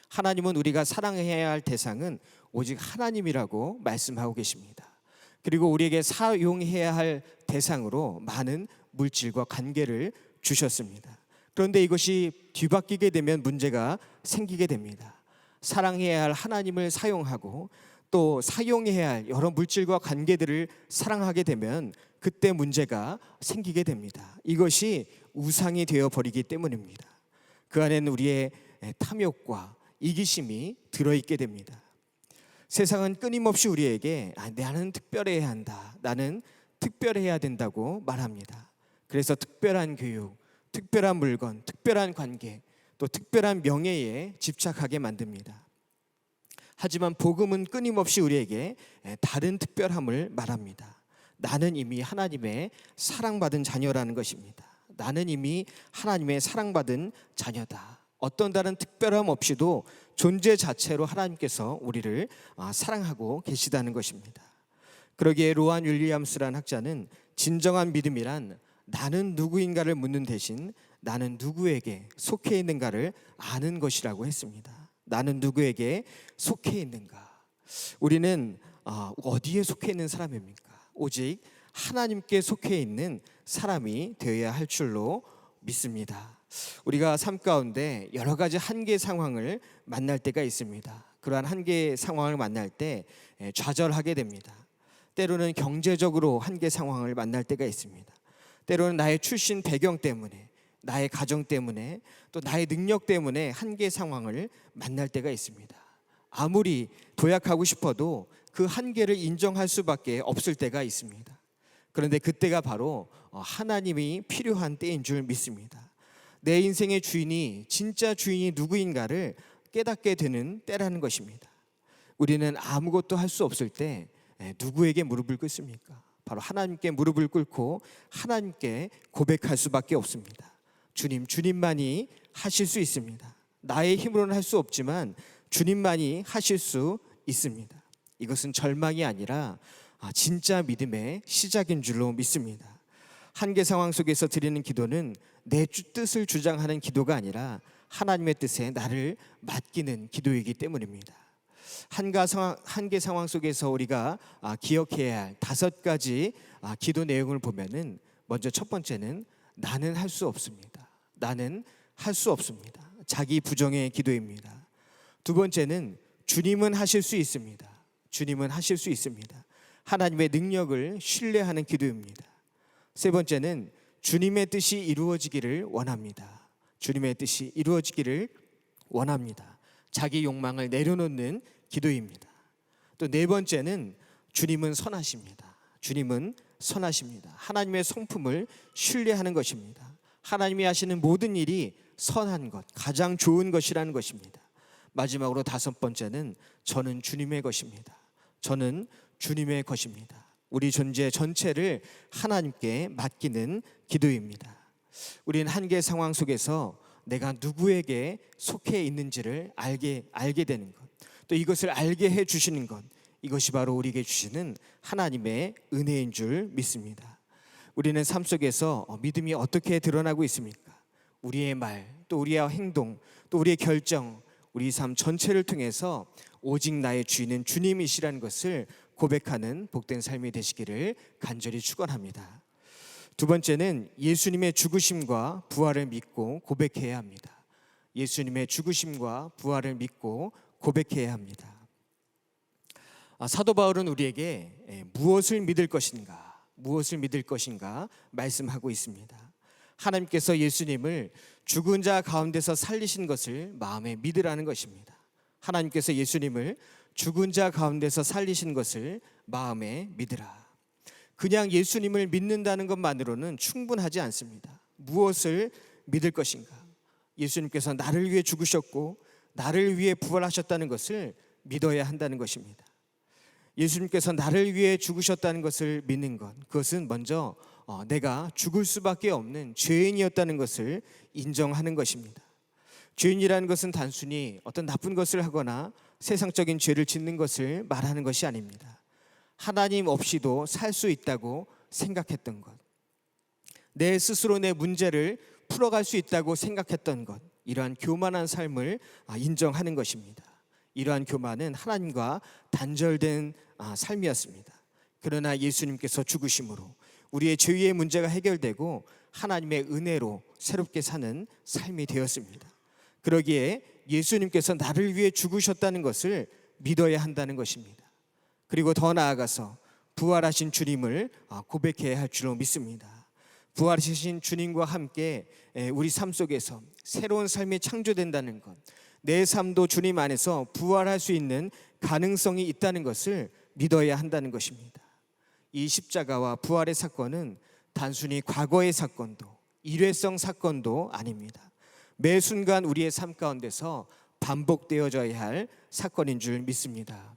하나님은 우리가 사랑해야 할 대상은 오직 하나님이라고 말씀하고 계십니다. 그리고 우리에게 사용해야 할 대상으로 많은 물질과 관계를 주셨습니다. 그런데 이것이 뒤바뀌게 되면 문제가 생기게 됩니다. 사랑해야 할 하나님을 사용하고 또 사용해야 할 여러 물질과 관계들을 사랑하게 되면 그때 문제가 생기게 됩니다. 이것이 우상이 되어버리기 때문입니다. 그 안에는 우리의 탐욕과 이기심이 들어있게 됩니다. 세상은 끊임없이 우리에게 나는 특별해야 한다, 나는 특별해야 된다고 말합니다. 그래서 특별한 교육, 특별한 물건, 특별한 관계, 또 특별한 명예에 집착하게 만듭니다. 하지만 복음은 끊임없이 우리에게 다른 특별함을 말합니다. 나는 이미 하나님의 사랑받은 자녀라는 것입니다. 나는 이미 하나님의 사랑받은 자녀다. 어떤 다른 특별함 없이도 존재 자체로 하나님께서 우리를 사랑하고 계시다는 것입니다. 그러기에 로안 윌리엄스라는 학자는 진정한 믿음이란 나는 누구인가를 묻는 대신 나는 누구에게 속해 있는가를 아는 것이라고 했습니다. 나는 누구에게 속해 있는가? 우리는 어디에 속해 있는 사람입니까? 오직 하나님께 속해 있는 사람이 되어야 할 줄로 믿습니다. 우리가 삶 가운데 여러 가지 한계 상황을 만날 때가 있습니다. 그러한 한계 상황을 만날 때 좌절하게 됩니다. 때로는 경제적으로 한계 상황을 만날 때가 있습니다. 때로는 나의 출신 배경 때문에, 나의 가정 때문에, 또 나의 능력 때문에 한계 상황을 만날 때가 있습니다. 아무리 도약하고 싶어도 그 한계를 인정할 수밖에 없을 때가 있습니다. 그런데 그때가 바로 하나님이 필요한 때인 줄 믿습니다. 내 인생의 주인이 진짜 주인이 누구인가를 깨닫게 되는 때라는 것입니다. 우리는 아무것도 할 수 없을 때 누구에게 무릎을 꿇습니까? 바로 하나님께 무릎을 꿇고 하나님께 고백할 수밖에 없습니다. 주님, 주님만이 하실 수 있습니다. 나의 힘으로는 할 수 없지만 주님만이 하실 수 있습니다. 이것은 절망이 아니라 진짜 믿음의 시작인 줄로 믿습니다. 한계 상황 속에서 드리는 기도는 내 뜻을 주장하는 기도가 아니라 하나님의 뜻에 나를 맡기는 기도이기 때문입니다. 한계 상황 속에서 우리가 기억해야 할 5가지 기도 내용을 보면은 먼저 첫 번째는 나는 할 수 없습니다. 나는 할 수 없습니다. 자기 부정의 기도입니다. 두 번째는 주님은 하실 수 있습니다. 주님은 하실 수 있습니다. 하나님의 능력을 신뢰하는 기도입니다. 세 번째는 주님의 뜻이 이루어지기를 원합니다. 주님의 뜻이 이루어지기를 원합니다. 자기 욕망을 내려놓는 기도입니다. 또 네 번째는 주님은 선하십니다. 주님은 선하십니다. 하나님의 성품을 신뢰하는 것입니다. 하나님이 하시는 모든 일이 선한 것, 가장 좋은 것이라는 것입니다. 마지막으로 5번째는 저는 주님의 것입니다. 저는 주님의 것입니다. 우리 존재 전체를 하나님께 맡기는 기도입니다. 우리는 한계 상황 속에서 내가 누구에게 속해 있는지를 알게 되는 것, 또 이것을 알게 해 주시는 것, 이것이 바로 우리에게 주시는 하나님의 은혜인 줄 믿습니다. 우리는 삶 속에서 믿음이 어떻게 드러나고 있습니까? 우리의 말, 또 우리의 행동, 또 우리의 결정, 우리 삶 전체를 통해서 오직 나의 주인은 주님이시라는 것을 고백하는 복된 삶이 되시기를 간절히 축원합니다. 두 번째는 예수님의 죽으심과 부활을 믿고 고백해야 합니다. 예수님의 죽으심과 부활을 믿고 고백해야 합니다. 사도 바울은 우리에게 무엇을 믿을 것인가, 무엇을 믿을 것인가 말씀하고 있습니다. 하나님께서 예수님을 죽은 자 가운데서 살리신 것을 마음에 믿으라는 것입니다. 하나님께서 예수님을 죽은 자 가운데서 살리신 것을 마음에 믿으라. 그냥 예수님을 믿는다는 것만으로는 충분하지 않습니다. 무엇을 믿을 것인가? 예수님께서 나를 위해 죽으셨고 나를 위해 부활하셨다는 것을 믿어야 한다는 것입니다. 예수님께서 나를 위해 죽으셨다는 것을 믿는 것, 그것은 먼저 내가 죽을 수밖에 없는 죄인이었다는 것을 인정하는 것입니다. 죄인이라는 것은 단순히 어떤 나쁜 것을 하거나 세상적인 죄를 짓는 것을 말하는 것이 아닙니다. 하나님 없이도 살 수 있다고 생각했던 것, 내 스스로 내 문제를 풀어갈 수 있다고 생각했던 것, 이러한 교만한 삶을 인정하는 것입니다. 이러한 교만은 하나님과 단절된 삶이었습니다. 그러나 예수님께서 죽으심으로 우리의 죄의 문제가 해결되고 하나님의 은혜로 새롭게 사는 삶이 되었습니다. 그러기에 예수님께서 나를 위해 죽으셨다는 것을 믿어야 한다는 것입니다. 그리고 더 나아가서 부활하신 주님을 고백해야 할 줄로 믿습니다. 부활하신 주님과 함께 우리 삶 속에서 새로운 삶이 창조된다는 것, 내 삶도 주님 안에서 부활할 수 있는 가능성이 있다는 것을 믿어야 한다는 것입니다. 이 십자가와 부활의 사건은 단순히 과거의 사건도 일회성 사건도 아닙니다. 매 순간 우리의 삶 가운데서 반복되어져야 할 사건인 줄 믿습니다.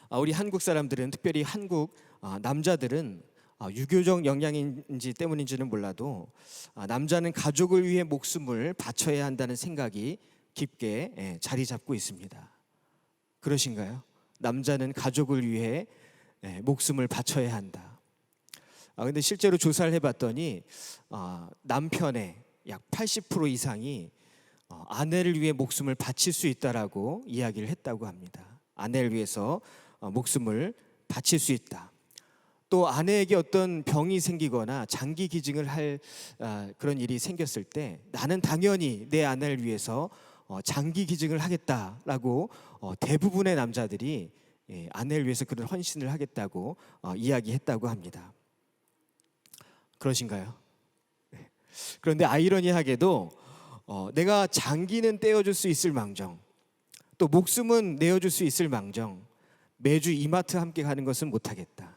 우리 한국 사람들은, 특별히 한국 남자들은 유교적 영향인지 때문인지는 몰라도 남자는 가족을 위해 목숨을 바쳐야 한다는 생각이 깊게 자리 잡고 있습니다. 그러신가요? 남자는 가족을 위해 목숨을 바쳐야 한다. 근데 실제로 조사를 해봤더니 남편의 약 80% 이상이 아내를 위해 목숨을 바칠 수 있다라고 이야기를 했다고 합니다. 아내를 위해서 목숨을 바칠 수 있다. 또 아내에게 어떤 병이 생기거나 장기 기증을 할 그런 일이 생겼을 때 나는 당연히 내 아내를 위해서 장기 기증을 하겠다라고 대부분의 남자들이 아내를 위해서 그런 헌신을 하겠다고 이야기했다고 합니다. 그러신가요? 그런데 아이러니하게도 내가 장기는 떼어줄 수 있을 망정, 또 목숨은 내어줄 수 있을 망정, 매주 이마트 함께 가는 것은 못하겠다,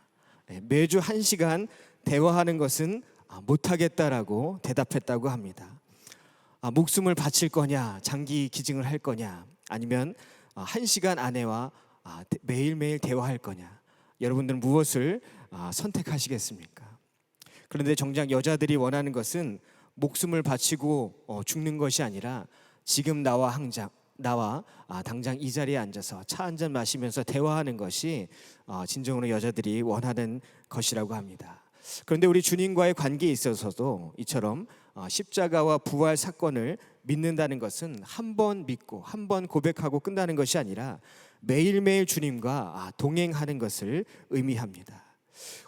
매주 1시간 대화하는 것은 못하겠다라고 대답했다고 합니다. 목숨을 바칠 거냐, 장기 기증을 할 거냐, 아니면 1시간 아내와 매일매일 대화할 거냐, 여러분들은 무엇을 선택하시겠습니까? 그런데 정작 여자들이 원하는 것은 목숨을 바치고 죽는 것이 아니라 지금 나와 당장 이 자리에 앉아서 차 한 잔 마시면서 대화하는 것이 진정으로 여자들이 원하는 것이라고 합니다. 그런데 우리 주님과의 관계에 있어서도 이처럼 십자가와 부활 사건을 믿는다는 것은 한 번 믿고 한 번 고백하고 끝나는 것이 아니라 매일매일 주님과 동행하는 것을 의미합니다.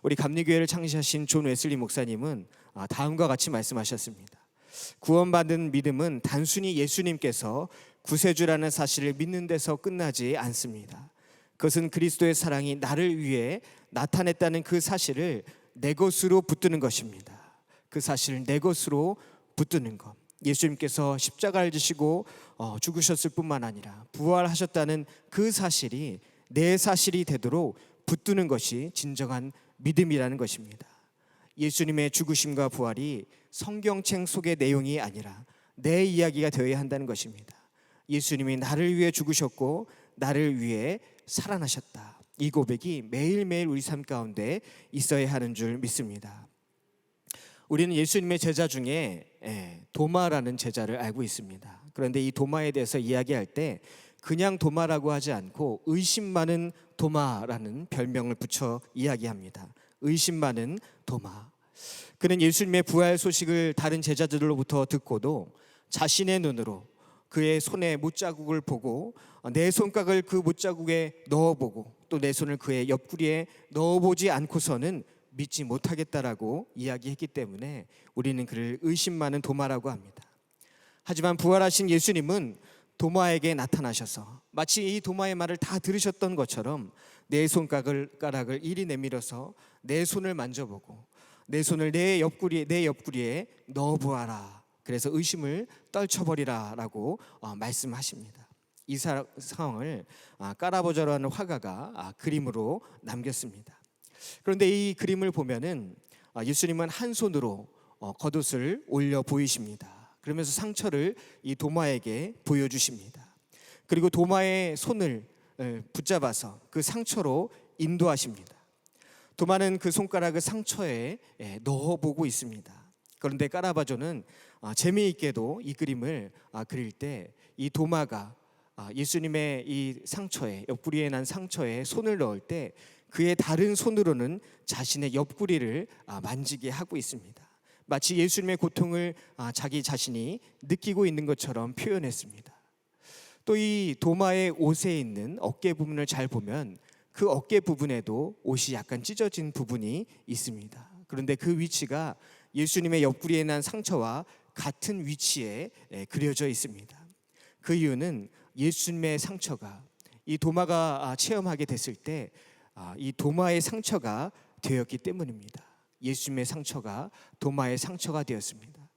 우리 감리교회를 창시하신 존 웨슬리 목사님은 다음과 같이 말씀하셨습니다. 구원받은 믿음은 단순히 예수님께서 구세주라는 사실을 믿는 데서 끝나지 않습니다. 그것은 그리스도의 사랑이 나를 위해 나타냈다는 그 사실을 내 것으로 붙드는 것입니다. 그 사실을 내 것으로 붙드는 것. 예수님께서 십자가를 지시고 죽으셨을 뿐만 아니라 부활하셨다는 그 사실이 내 사실이 되도록 붙드는 것이 진정한 믿음이라는 것입니다. 예수님의 죽으심과 부활이 성경책 속의 내용이 아니라 내 이야기가 되어야 한다는 것입니다. 예수님이 나를 위해 죽으셨고 나를 위해 살아나셨다. 이 고백이 매일매일 우리 삶 가운데 있어야 하는 줄 믿습니다. 우리는 예수님의 제자 중에 도마라는 제자를 알고 있습니다. 그런데 이 도마에 대해서 이야기할 때 그냥 도마라고 하지 않고 의심 많은 도마라는 별명을 붙여 이야기합니다. 의심 많은 도마. 그는 예수님의 부활 소식을 다른 제자들로부터 듣고도 자신의 눈으로 그의 손에 못자국을 보고 내 손가락을 그 못자국에 넣어보고 또 내 손을 그의 옆구리에 넣어보지 않고서는 믿지 못하겠다라고 이야기했기 때문에 우리는 그를 의심 많은 도마라고 합니다. 하지만 부활하신 예수님은 도마에게 나타나셔서 마치 이 도마의 말을 다 들으셨던 것처럼 내 손가락을 이리 내밀어서 내 손을 만져보고 내 손을 내 옆구리에 넣어보아라. 그래서 의심을 떨쳐버리라라고 말씀하십니다. 이 상황을 까라보자라는 화가가 그림으로 남겼습니다. 그런데 이 그림을 보면은 예수님은 한 손으로 겉옷을 올려 보이십니다. 그러면서 상처를 이 도마에게 보여주십니다. 그리고 도마의 손을 붙잡아서 그 상처로 인도하십니다. 도마는 그 손가락을 상처에 넣어보고 있습니다. 그런데 까라바조는 재미있게도 이 그림을 그릴 때 이 도마가 예수님의 이 상처에, 옆구리에 난 상처에 손을 넣을 때 그의 다른 손으로는 자신의 옆구리를 만지게 하고 있습니다. 마치 예수님의 고통을 자기 자신이 느끼고 있는 것처럼 표현했습니다. 또 이 도마의 옷에 있는 어깨 부분을 잘 보면 그 어깨 부분에도 옷이 약간 찢어진 부분이 있습니다. 그런데 그 위치가 예수님의 옆구리에 난 상처와 같은 위치에 그려져 있습니다. 그 이유는 예수님의 상처가 이 도마가 체험하게 됐을 때 이 도마의 상처가 되었기 때문입니다. 예수님의 상처가 도마의 상처가 되었습니다.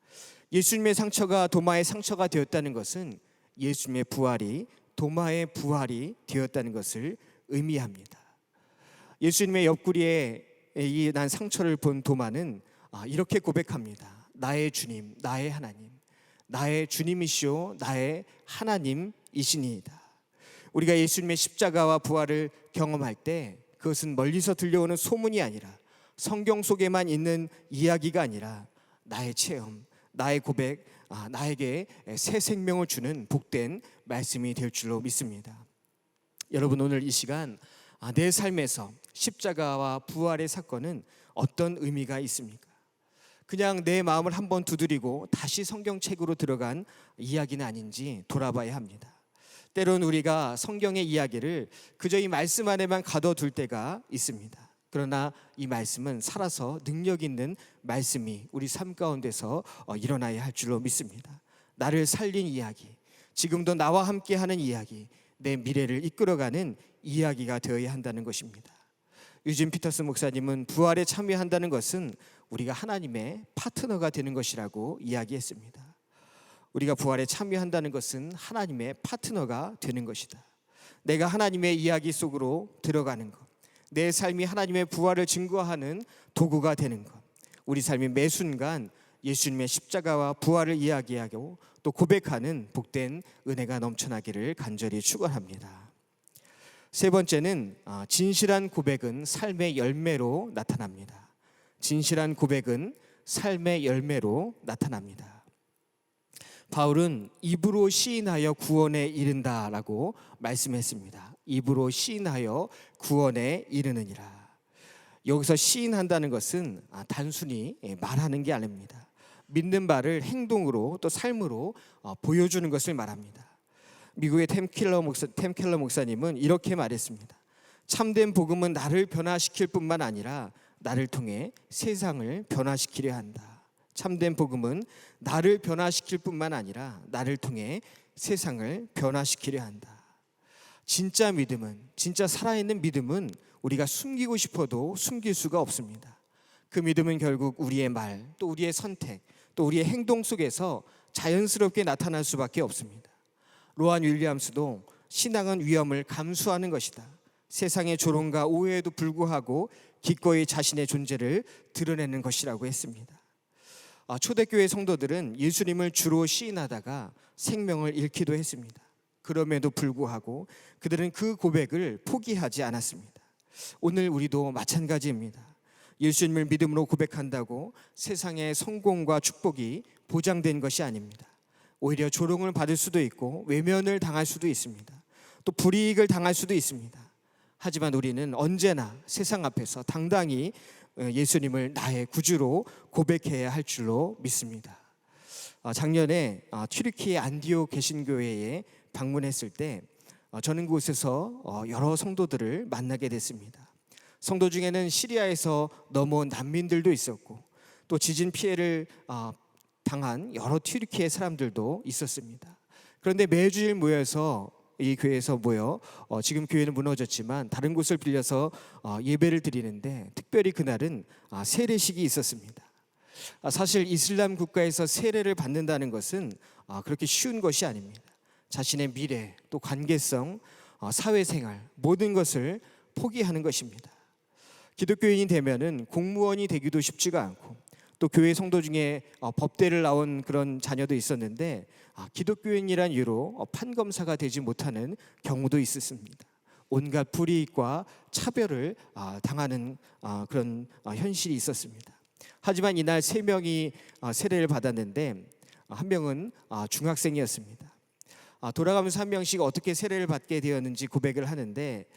예수님의 상처가 도마의 상처가 되었다는 것은 예수님의 부활이 도마의 부활이 되었다는 것을 의미합니다. 예수님의 옆구리에 이 난 상처를 본 도마는 이렇게 고백합니다. 나의 주님, 나의 하나님, 나의 주님이시오 나의 하나님이시니이다. 우리가 예수님의 십자가와 부활을 경험할 때 그것은 멀리서 들려오는 소문이 아니라 성경 속에만 있는 이야기가 아니라 나의 체험, 나의 고백, 나에게 새 생명을 주는 복된 말씀이 될 줄로 믿습니다. 여러분, 오늘 이 시간 내 삶에서 십자가와 부활의 사건은 어떤 의미가 있습니까? 그냥 내 마음을 한번 두드리고 다시 성경책으로 들어간 이야기는 아닌지 돌아봐야 합니다. 때론 우리가 성경의 이야기를 그저 이 말씀 안에만 가둬둘 때가 있습니다. 그러나 이 말씀은 살아서 능력 있는 말씀이 우리 삶 가운데서 일어나야 할 줄로 믿습니다. 나를 살린 이야기, 지금도 나와 함께하는 이야기, 내 미래를 이끌어가는 이야기가 되어야 한다는 것입니다. 유진 피터스 목사님은 부활에 참여한다는 것은 우리가 하나님의 파트너가 되는 것이라고 이야기했습니다. 우리가 부활에 참여한다는 것은 하나님의 파트너가 되는 것이다. 내가 하나님의 이야기 속으로 들어가는 것, 내 삶이 하나님의 부활을 증거하는 도구가 되는 것, 우리 삶이 매 순간 예수님의 십자가와 부활을 이야기하고 또 고백하는 복된 은혜가 넘쳐나기를 간절히 축원합니다. 세 번째는 진실한 고백은 삶의 열매로 나타납니다. 진실한 고백은 삶의 열매로 나타납니다. 바울은 입으로 시인하여 구원에 이른다라고 말씀했습니다. 입으로 시인하여 구원에 이르느니라. 여기서 시인한다는 것은 단순히 말하는 게 아닙니다. 믿는 바를 행동으로 또 삶으로 보여주는 것을 말합니다. 미국의 템 켈러 목사님은 이렇게 말했습니다. 참된 복음은 나를 변화시킬 뿐만 아니라 나를 통해 세상을 변화시키려 한다. 참된 복음은 나를 변화시킬 뿐만 아니라 나를 통해 세상을 변화시키려 한다. 진짜 믿음은, 진짜 살아있는 믿음은 우리가 숨기고 싶어도 숨길 수가 없습니다. 그 믿음은 결국 우리의 말, 또 우리의 선택, 또 우리의 행동 속에서 자연스럽게 나타날 수밖에 없습니다. 로안 윌리엄스도 신앙은 위험을 감수하는 것이다. 세상의 조롱과 오해에도 불구하고 기꺼이 자신의 존재를 드러내는 것이라고 했습니다. 초대교회 성도들은 예수님을 주로 시인하다가 생명을 잃기도 했습니다. 그럼에도 불구하고 그들은 그 고백을 포기하지 않았습니다. 오늘 우리도 마찬가지입니다. 예수님을 믿음으로 고백한다고 세상의 성공과 축복이 보장된 것이 아닙니다. 오히려 조롱을 받을 수도 있고 외면을 당할 수도 있습니다. 또 불이익을 당할 수도 있습니다. 하지만 우리는 언제나 세상 앞에서 당당히 예수님을 나의 구주로 고백해야 할 줄로 믿습니다. 작년에 튀르키예 안디옥 개신교회에 방문했을 때 저는 그곳에서 여러 성도들을 만나게 됐습니다. 성도 중에는 시리아에서 넘어온 난민들도 있었고 또 지진 피해를 당한 여러 튀르키예 사람들도 있었습니다. 그런데 매주일 모여서 이 교회에서 모여 지금 교회는 무너졌지만 다른 곳을 빌려서 예배를 드리는데 특별히 그날은 세례식이 있었습니다. 사실 이슬람 국가에서 세례를 받는다는 것은 그렇게 쉬운 것이 아닙니다. 자신의 미래, 또 관계성, 사회생활 모든 것을 포기하는 것입니다. 기독교인이 되면은 공무원이 되기도 쉽지가 않고 또 교회 성도 중에 법대를 나온 그런 자녀도 있었는데 기독교인이란 이유로 판검사가 되지 못하는 경우도 있었습니다. 온갖 불이익과 차별을 당하는 그런 현실이 있었습니다. 하지만 이날 3명이 세례를 받았는데 한 명은 중학생이었습니다. 돌아가면서 한 명씩 어떻게 세례를 받게 되었는지 고백을 하는데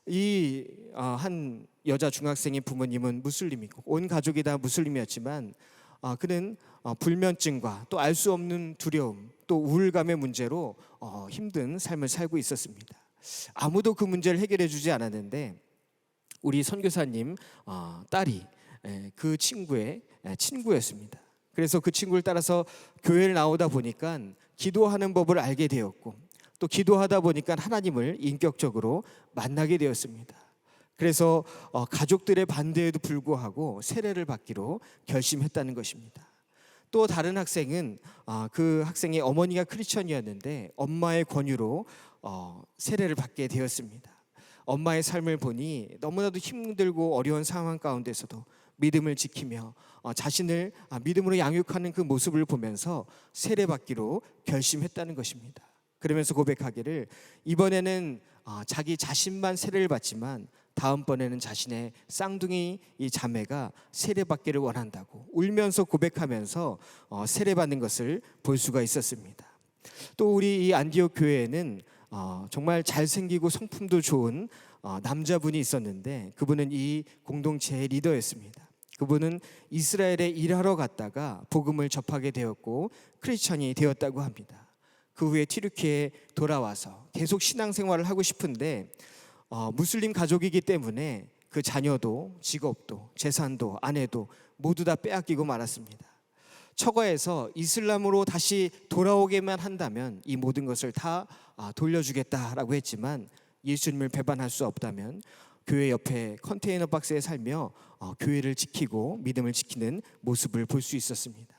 이 한 여자 중학생의 부모님은 무슬림이고 온 가족이 다 무슬림이었지만 그는 불면증과 또 알 수 없는 두려움 또 우울감의 문제로 힘든 삶을 살고 있었습니다. 아무도 그 문제를 해결해 주지 않았는데 우리 선교사님 딸이 그 친구의 친구였습니다. 그래서 그 친구를 따라서 교회를 나오다 보니까 기도하는 법을 알게 되었고 또 기도하다 보니까 하나님을 인격적으로 만나게 되었습니다. 그래서 가족들의 반대에도 불구하고 세례를 받기로 결심했다는 것입니다. 또 다른 학생은 그 학생의 어머니가 크리스천이었는데 엄마의 권유로 세례를 받게 되었습니다. 엄마의 삶을 보니 너무나도 힘들고 어려운 상황 가운데서도 믿음을 지키며 자신을 믿음으로 양육하는 그 모습을 보면서 세례받기로 결심했다는 것입니다. 그러면서 고백하기를 이번에는 자기 자신만 세례를 받지만 다음번에는 자신의 쌍둥이 이 자매가 세례받기를 원한다고 울면서 고백하면서 세례받는 것을 볼 수가 있었습니다. 또 우리 이 안디옥 교회에는 정말 잘생기고 성품도 좋은 남자분이 있었는데 그분은 이 공동체의 리더였습니다. 그분은 이스라엘에 일하러 갔다가 복음을 접하게 되었고 크리스천이 되었다고 합니다. 그 후에 튀르키예에 돌아와서 계속 신앙생활을 하고 싶은데 무슬림 가족이기 때문에 그 자녀도 직업도 재산도 아내도 모두 다 빼앗기고 말았습니다. 처가에서 이슬람으로 다시 돌아오게만 한다면 이 모든 것을 다 돌려주겠다라고 했지만 예수님을 배반할 수 없다면 교회 옆에 컨테이너 박스에 살며 교회를 지키고 믿음을 지키는 모습을 볼 수 있었습니다.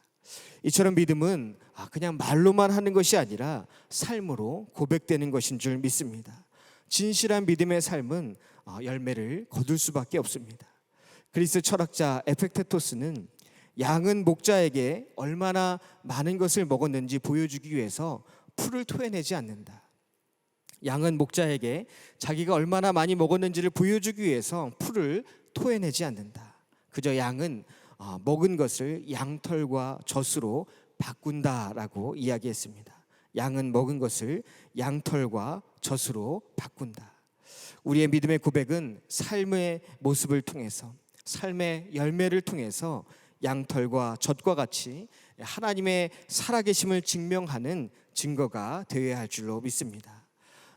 이처럼 믿음은 그냥 말로만 하는 것이 아니라 삶으로 고백되는 것인 줄 믿습니다. 진실한 믿음의 삶은 열매를 거둘 수밖에 없습니다. 그리스 철학자 에펙테토스는 양은 목자에게 얼마나 많은 것을 먹었는지 보여주기 위해서 풀을 토해내지 않는다. 양은 목자에게 자기가 얼마나 많이 먹었는지를 보여주기 위해서 풀을 토해내지 않는다. 그저 양은 먹은 것을 양털과 젖으로 바꾼다라고 이야기했습니다. 양은 먹은 것을 양털과 젖으로 바꾼다. 우리의 믿음의 고백은 삶의 모습을 통해서, 삶의 열매를 통해서 양털과 젖과 같이 하나님의 살아계심을 증명하는 증거가 되어야 할 줄로 믿습니다.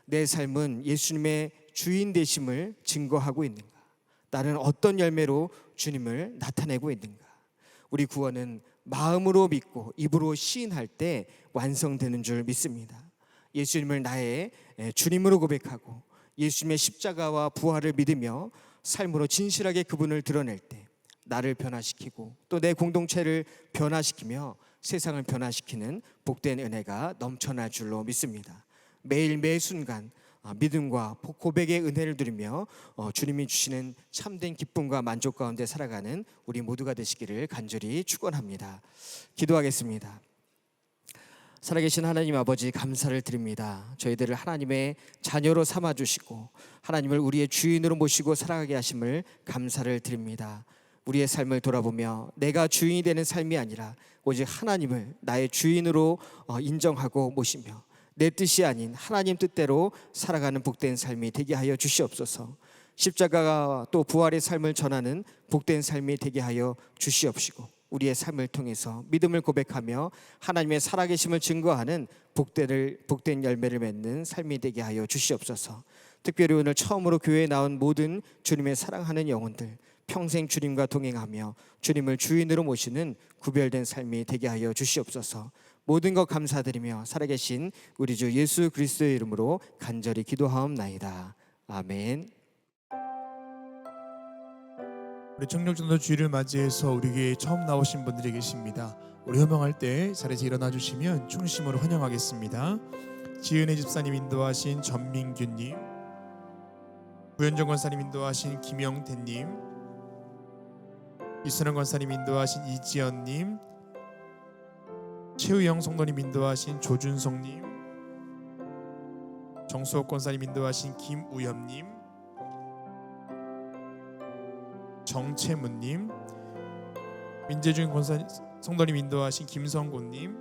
내 삶은 예수님의 주인 되심을 증거하고 있는가? 나는 어떤 열매로 주님을 나타내고 있는가? 우리 구원은 마음으로 믿고 입으로 시인할 때 완성되는 줄 믿습니다. 예수님을 나의 주님으로 고백하고 예수님의 십자가와 부활을 믿으며 삶으로 진실하게 그분을 드러낼 때 나를 변화시키고 또 내 공동체를 변화시키며 세상을 변화시키는 복된 은혜가 넘쳐날 줄로 믿습니다. 매일 매 순간 믿음과 고백의 은혜를 누리며 주님이 주시는 참된 기쁨과 만족 가운데 살아가는 우리 모두가 되시기를 간절히 축원합니다. 기도하겠습니다. 살아계신 하나님 아버지 감사를 드립니다. 저희들을 하나님의 자녀로 삼아주시고 하나님을 우리의 주인으로 모시고 살아가게 하심을 감사를 드립니다. 우리의 삶을 돌아보며 내가 주인이 되는 삶이 아니라 오직 하나님을 나의 주인으로 인정하고 모시며 내 뜻이 아닌 하나님 뜻대로 살아가는 복된 삶이 되게 하여 주시옵소서. 십자가와 또 부활의 삶을 전하는 복된 삶이 되게 하여 주시옵시고 우리의 삶을 통해서 믿음을 고백하며 하나님의 살아계심을 증거하는 복된 열매를 맺는 삶이 되게 하여 주시옵소서. 특별히 오늘 처음으로 교회에 나온 모든 주님의 사랑하는 영혼들 평생 주님과 동행하며 주님을 주인으로 모시는 구별된 삶이 되게 하여 주시옵소서. 모든 것 감사드리며 살아계신 우리 주 예수 그리스도의 이름으로 간절히 기도하옵나이다. 아멘. 우리 청년전도 주일을 맞이해서 우리 교회에 처음 나오신 분들이 계십니다. 우리 호명할 때 자리에서 일어나 주시면 충심으로 환영하겠습니다. 지은혜 집사님 인도하신 전민규님, 구현정 권사님 인도하신 김영태님, 이순원 권사님 인도하신 이지연님, 최우영 성도님 인도하신 조준성님, 정수옥 권사님 인도하신 김우엽님, 정채문님, 민재준 권사 성도님 인도하신 김성곤님,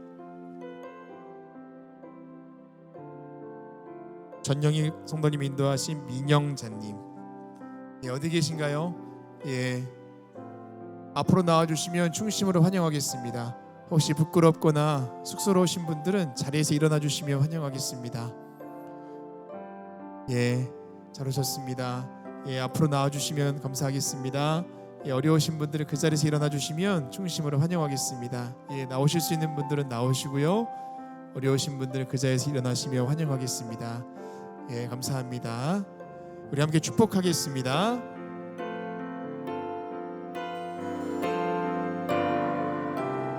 전영희 성도님 인도하신 민영자님. 어디 계신가요? 앞으로 나와주시면 충심으로 환영하겠습니다. 혹시 부끄럽거나 쑥스러우신 분들은 자리에서 일어나 주시면 환영하겠습니다. 잘 오셨습니다. 앞으로 나와주시면 감사하겠습니다. 어려우신 분들은 그 자리에서 일어나 주시면 충심으로 환영하겠습니다. 나오실 수 있는 분들은 나오시고요, 어려우신 분들은 그 자리에서 일어나시면 환영하겠습니다. 감사합니다. 우리 함께 축복하겠습니다.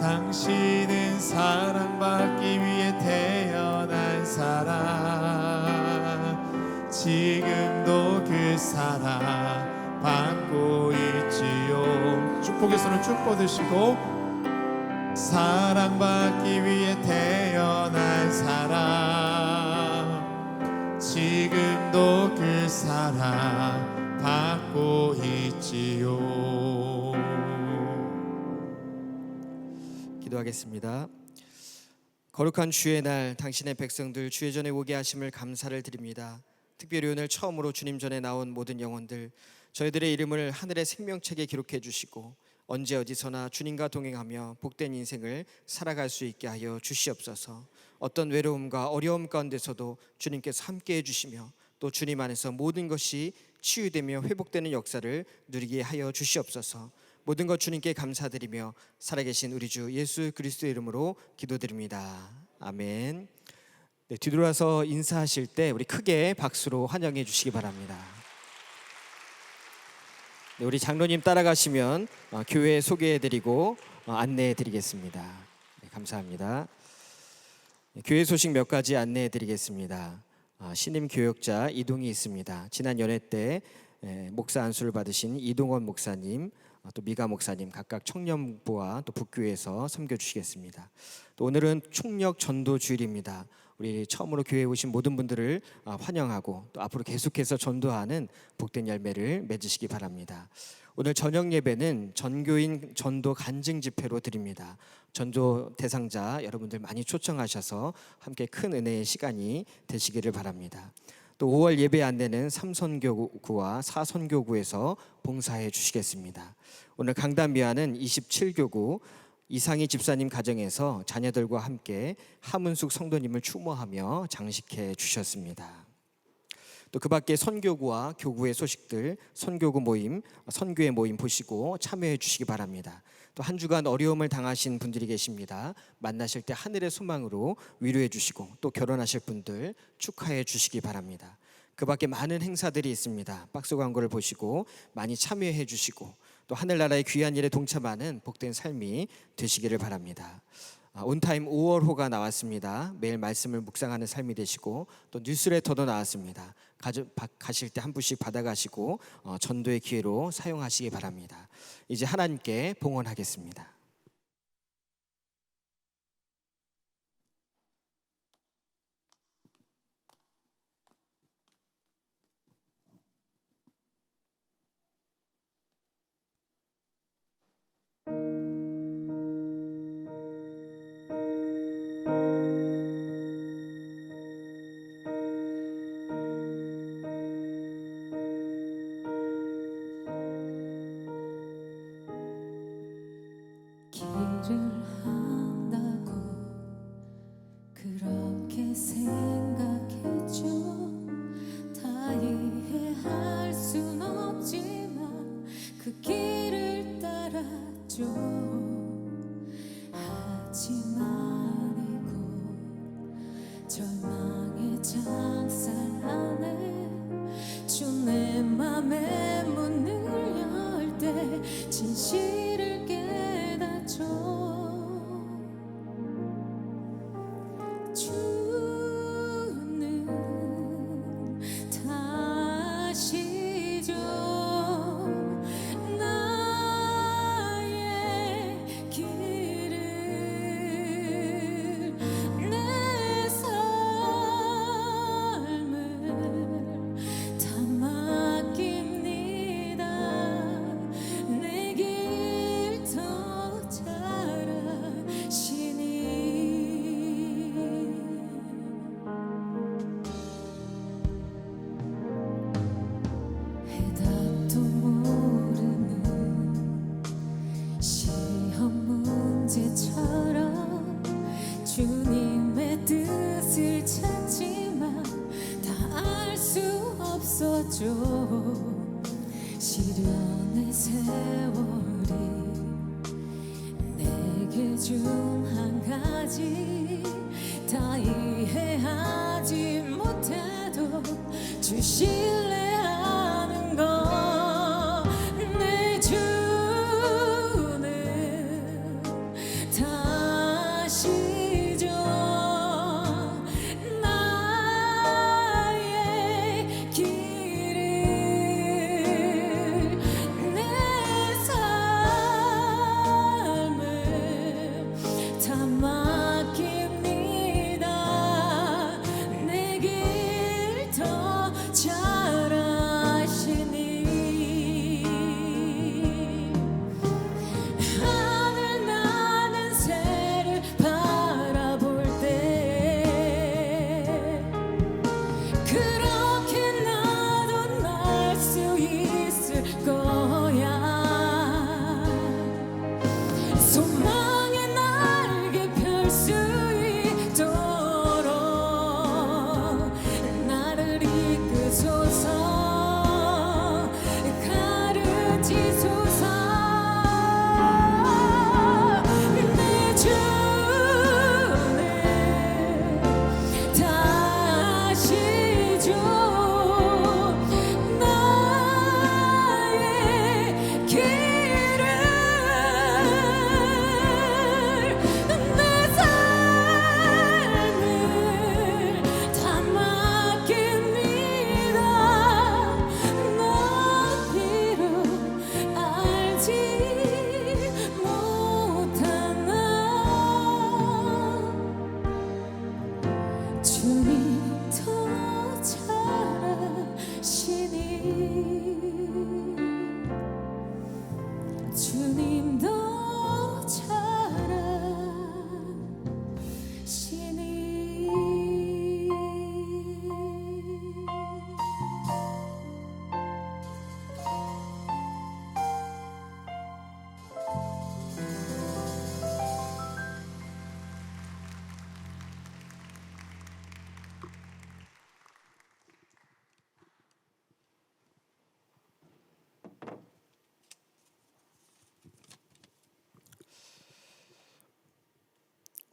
당신은 사랑받기 위해 태어난 사람, 지금도 그 사랑받고 있지요. 축복의 손을 쭉 뻗으시고 사랑받기 위해 태어난 사람 지금도 그 사랑 받고 있지요. 기도하겠습니다. 거룩한 주의 날 당신의 백성들 주의 전에 오게 하심을 감사를 드립니다. 특별히 오늘 처음으로 주님 전에 나온 모든 영혼들 저희들의 이름을 하늘의 생명책에 기록해 주시고 언제 어디서나 주님과 동행하며 복된 인생을 살아갈 수 있게 하여 주시옵소서. 어떤 외로움과 어려움 가운데서도 주님께서 함께해 주시며 또 주님 안에서 모든 것이 치유되며 회복되는 역사를 누리게 하여 주시옵소서. 모든 것 주님께 감사드리며 살아계신 우리 주 예수 그리스도의 이름으로 기도드립니다. 아멘. 네, 뒤돌아서 인사하실 때 우리 크게 박수로 환영해 주시기 바랍니다. 네, 우리 장로님 따라가시면 교회 소개해드리고 안내해드리겠습니다. 네, 감사합니다. 네, 교회 소식 몇 가지 안내해드리겠습니다. 신임 교역자 이동이 있습니다. 지난 연회 때 목사 안수를 받으신 이동원 목사님, 또 미가 목사님 각각 청년부와 또 북교회에서 섬겨주시겠습니다. 또 오늘은 총력 전도 주일입니다. 우리 처음으로 교회에 오신 모든 분들을 환영하고 또 앞으로 계속해서 전도하는 복된 열매를 맺으시기 바랍니다. 오늘 저녁 예배는 전교인 전도 간증 집회로 드립니다. 전도 대상자 여러분들 많이 초청하셔서 함께 큰 은혜의 시간이 되시기를 바랍니다. 또 5월 예배 안내는 3선교구와 4선교구에서 봉사해 주시겠습니다. 오늘 강단 미화는 27교구 이상희 집사님 가정에서 자녀들과 함께 하문숙 성도님을 추모하며 장식해 주셨습니다. 또 그 밖에 선교구와 교구의 소식들, 선교구 모임, 선교회 모임 보시고 참여해 주시기 바랍니다. 또 한 주간 어려움을 당하신 분들이 계십니다. 만나실 때 하늘의 소망으로 위로해 주시고 또 결혼하실 분들 축하해 주시기 바랍니다. 그 밖에 많은 행사들이 있습니다. 박스 광고를 보시고 많이 참여해 주시고 또 하늘나라의 귀한 일에 동참하는 복된 삶이 되시기를 바랍니다. 온타임 5월호가 나왔습니다. 매일 말씀을 묵상하는 삶이 되시고 또 뉴스레터도 나왔습니다. 가실 때 한 부씩 받아가시고 전도의 기회로 사용하시기 바랍니다. 이제 하나님께 봉헌하겠습니다. 길을 한다고 그렇게 생각했죠. 다 이해할 순 없지만 그 길을 따랐죠. 하지만 이곳 절망의 장살 안에 주 내 맘의 문을 열 때 진실을 깨닫죠. 주는 다시죠. 나의 길을 내 삶을 다 맡깁니다. 내 길 더 잘하시니 해답도 모르는 시험 문제처럼 주님의 뜻을 찾지만 다 알 수 없었죠. 시련의 세월이 내게 준 한 가지 다 이해하지 못해도 주 신뢰하는 것. 내 주는 다시죠. 나의 길을 잘하시니 하늘 나는 새를 바라볼 때 그렇게 나도 날 수 있을 거야. 소망의 날개 펼 수 있도록 나를 이끄소서 가르치소서. 내 주님 다시 줘 나의 길을 내 삶을 다 맡깁니다. 너 비록 알지 못하나 주님 더 잘하시니 주님 더 잘하시니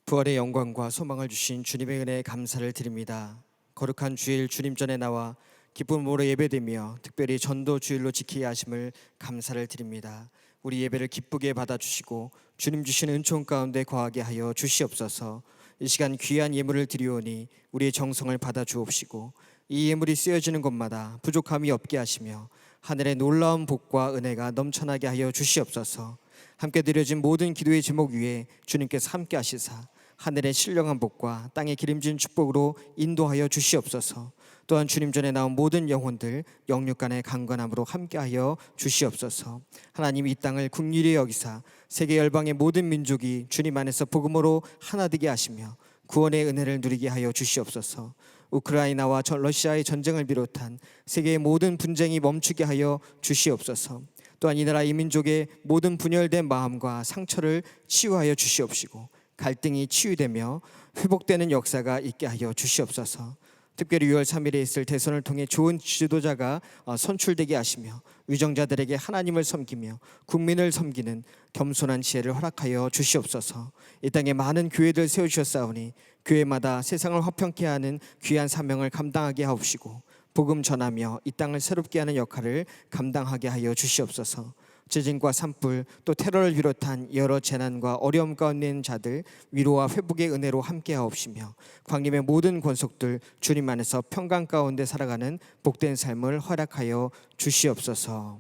부활의 영광과 소망을 주신 주님의 은혜에 감사를 드립니다. 거룩한 주일 주님 전에 나와 기쁨으로 예배드리며 특별히 전도 주일로 지키게 하심을 감사를 드립니다. 우리 예배를 기쁘게 받아주시고 주님 주신 은총 가운데 거하게 하여 주시옵소서. 이 시간 귀한 예물을 드리오니 우리의 정성을 받아 주옵시고 이 예물이 쓰여지는 곳마다 부족함이 없게 하시며 하늘의 놀라운 복과 은혜가 넘쳐나게 하여 주시옵소서. 함께 드려진 모든 기도의 제목 위에 주님께서 함께 하시사 하늘의 신령한 복과 땅의 기름진 축복으로 인도하여 주시옵소서. 또한 주님 전에 나온 모든 영혼들 영육간의 강건함으로 함께하여 주시옵소서. 하나님 이 땅을 긍휼히 여기사 세계 열방의 모든 민족이 주님 안에서 복음으로 하나 되게 하시며 구원의 은혜를 누리게 하여 주시옵소서. 우크라이나와 러시아의 전쟁을 비롯한 세계의 모든 분쟁이 멈추게 하여 주시옵소서. 또한 이 나라 이 민족의 모든 분열된 마음과 상처를 치유하여 주시옵시고 갈등이 치유되며 회복되는 역사가 있게 하여 주시옵소서. 특별히 6월 3일에 있을 대선을 통해 좋은 지도자가 선출되게 하시며 위정자들에게 하나님을 섬기며 국민을 섬기는 겸손한 지혜를 허락하여 주시옵소서. 이 땅에 많은 교회들 세우셨사오니 교회마다 세상을 화평케 하는 귀한 사명을 감당하게 하옵시고 복음 전하며 이 땅을 새롭게 하는 역할을 감당하게 하여 주시옵소서. 지진과 산불 또 테러를 비롯한 여러 재난과 어려움 가운데 있는 자들 위로와 회복의 은혜로 함께하옵시며 광림의 모든 권속들 주님 안에서 평강 가운데 살아가는 복된 삶을 허락하여 주시옵소서.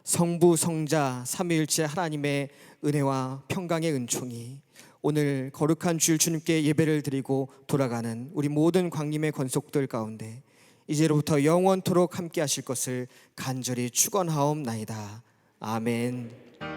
성부 성자 삼위일체 하나님의 은혜와 평강의 은총이 오늘 거룩한 주일 주님께 예배를 드리고 돌아가는 우리 모든 광림의 권속들 가운데 이제로부터 영원토록 함께 하실 것을 간절히 축원하옵나이다. 아멘.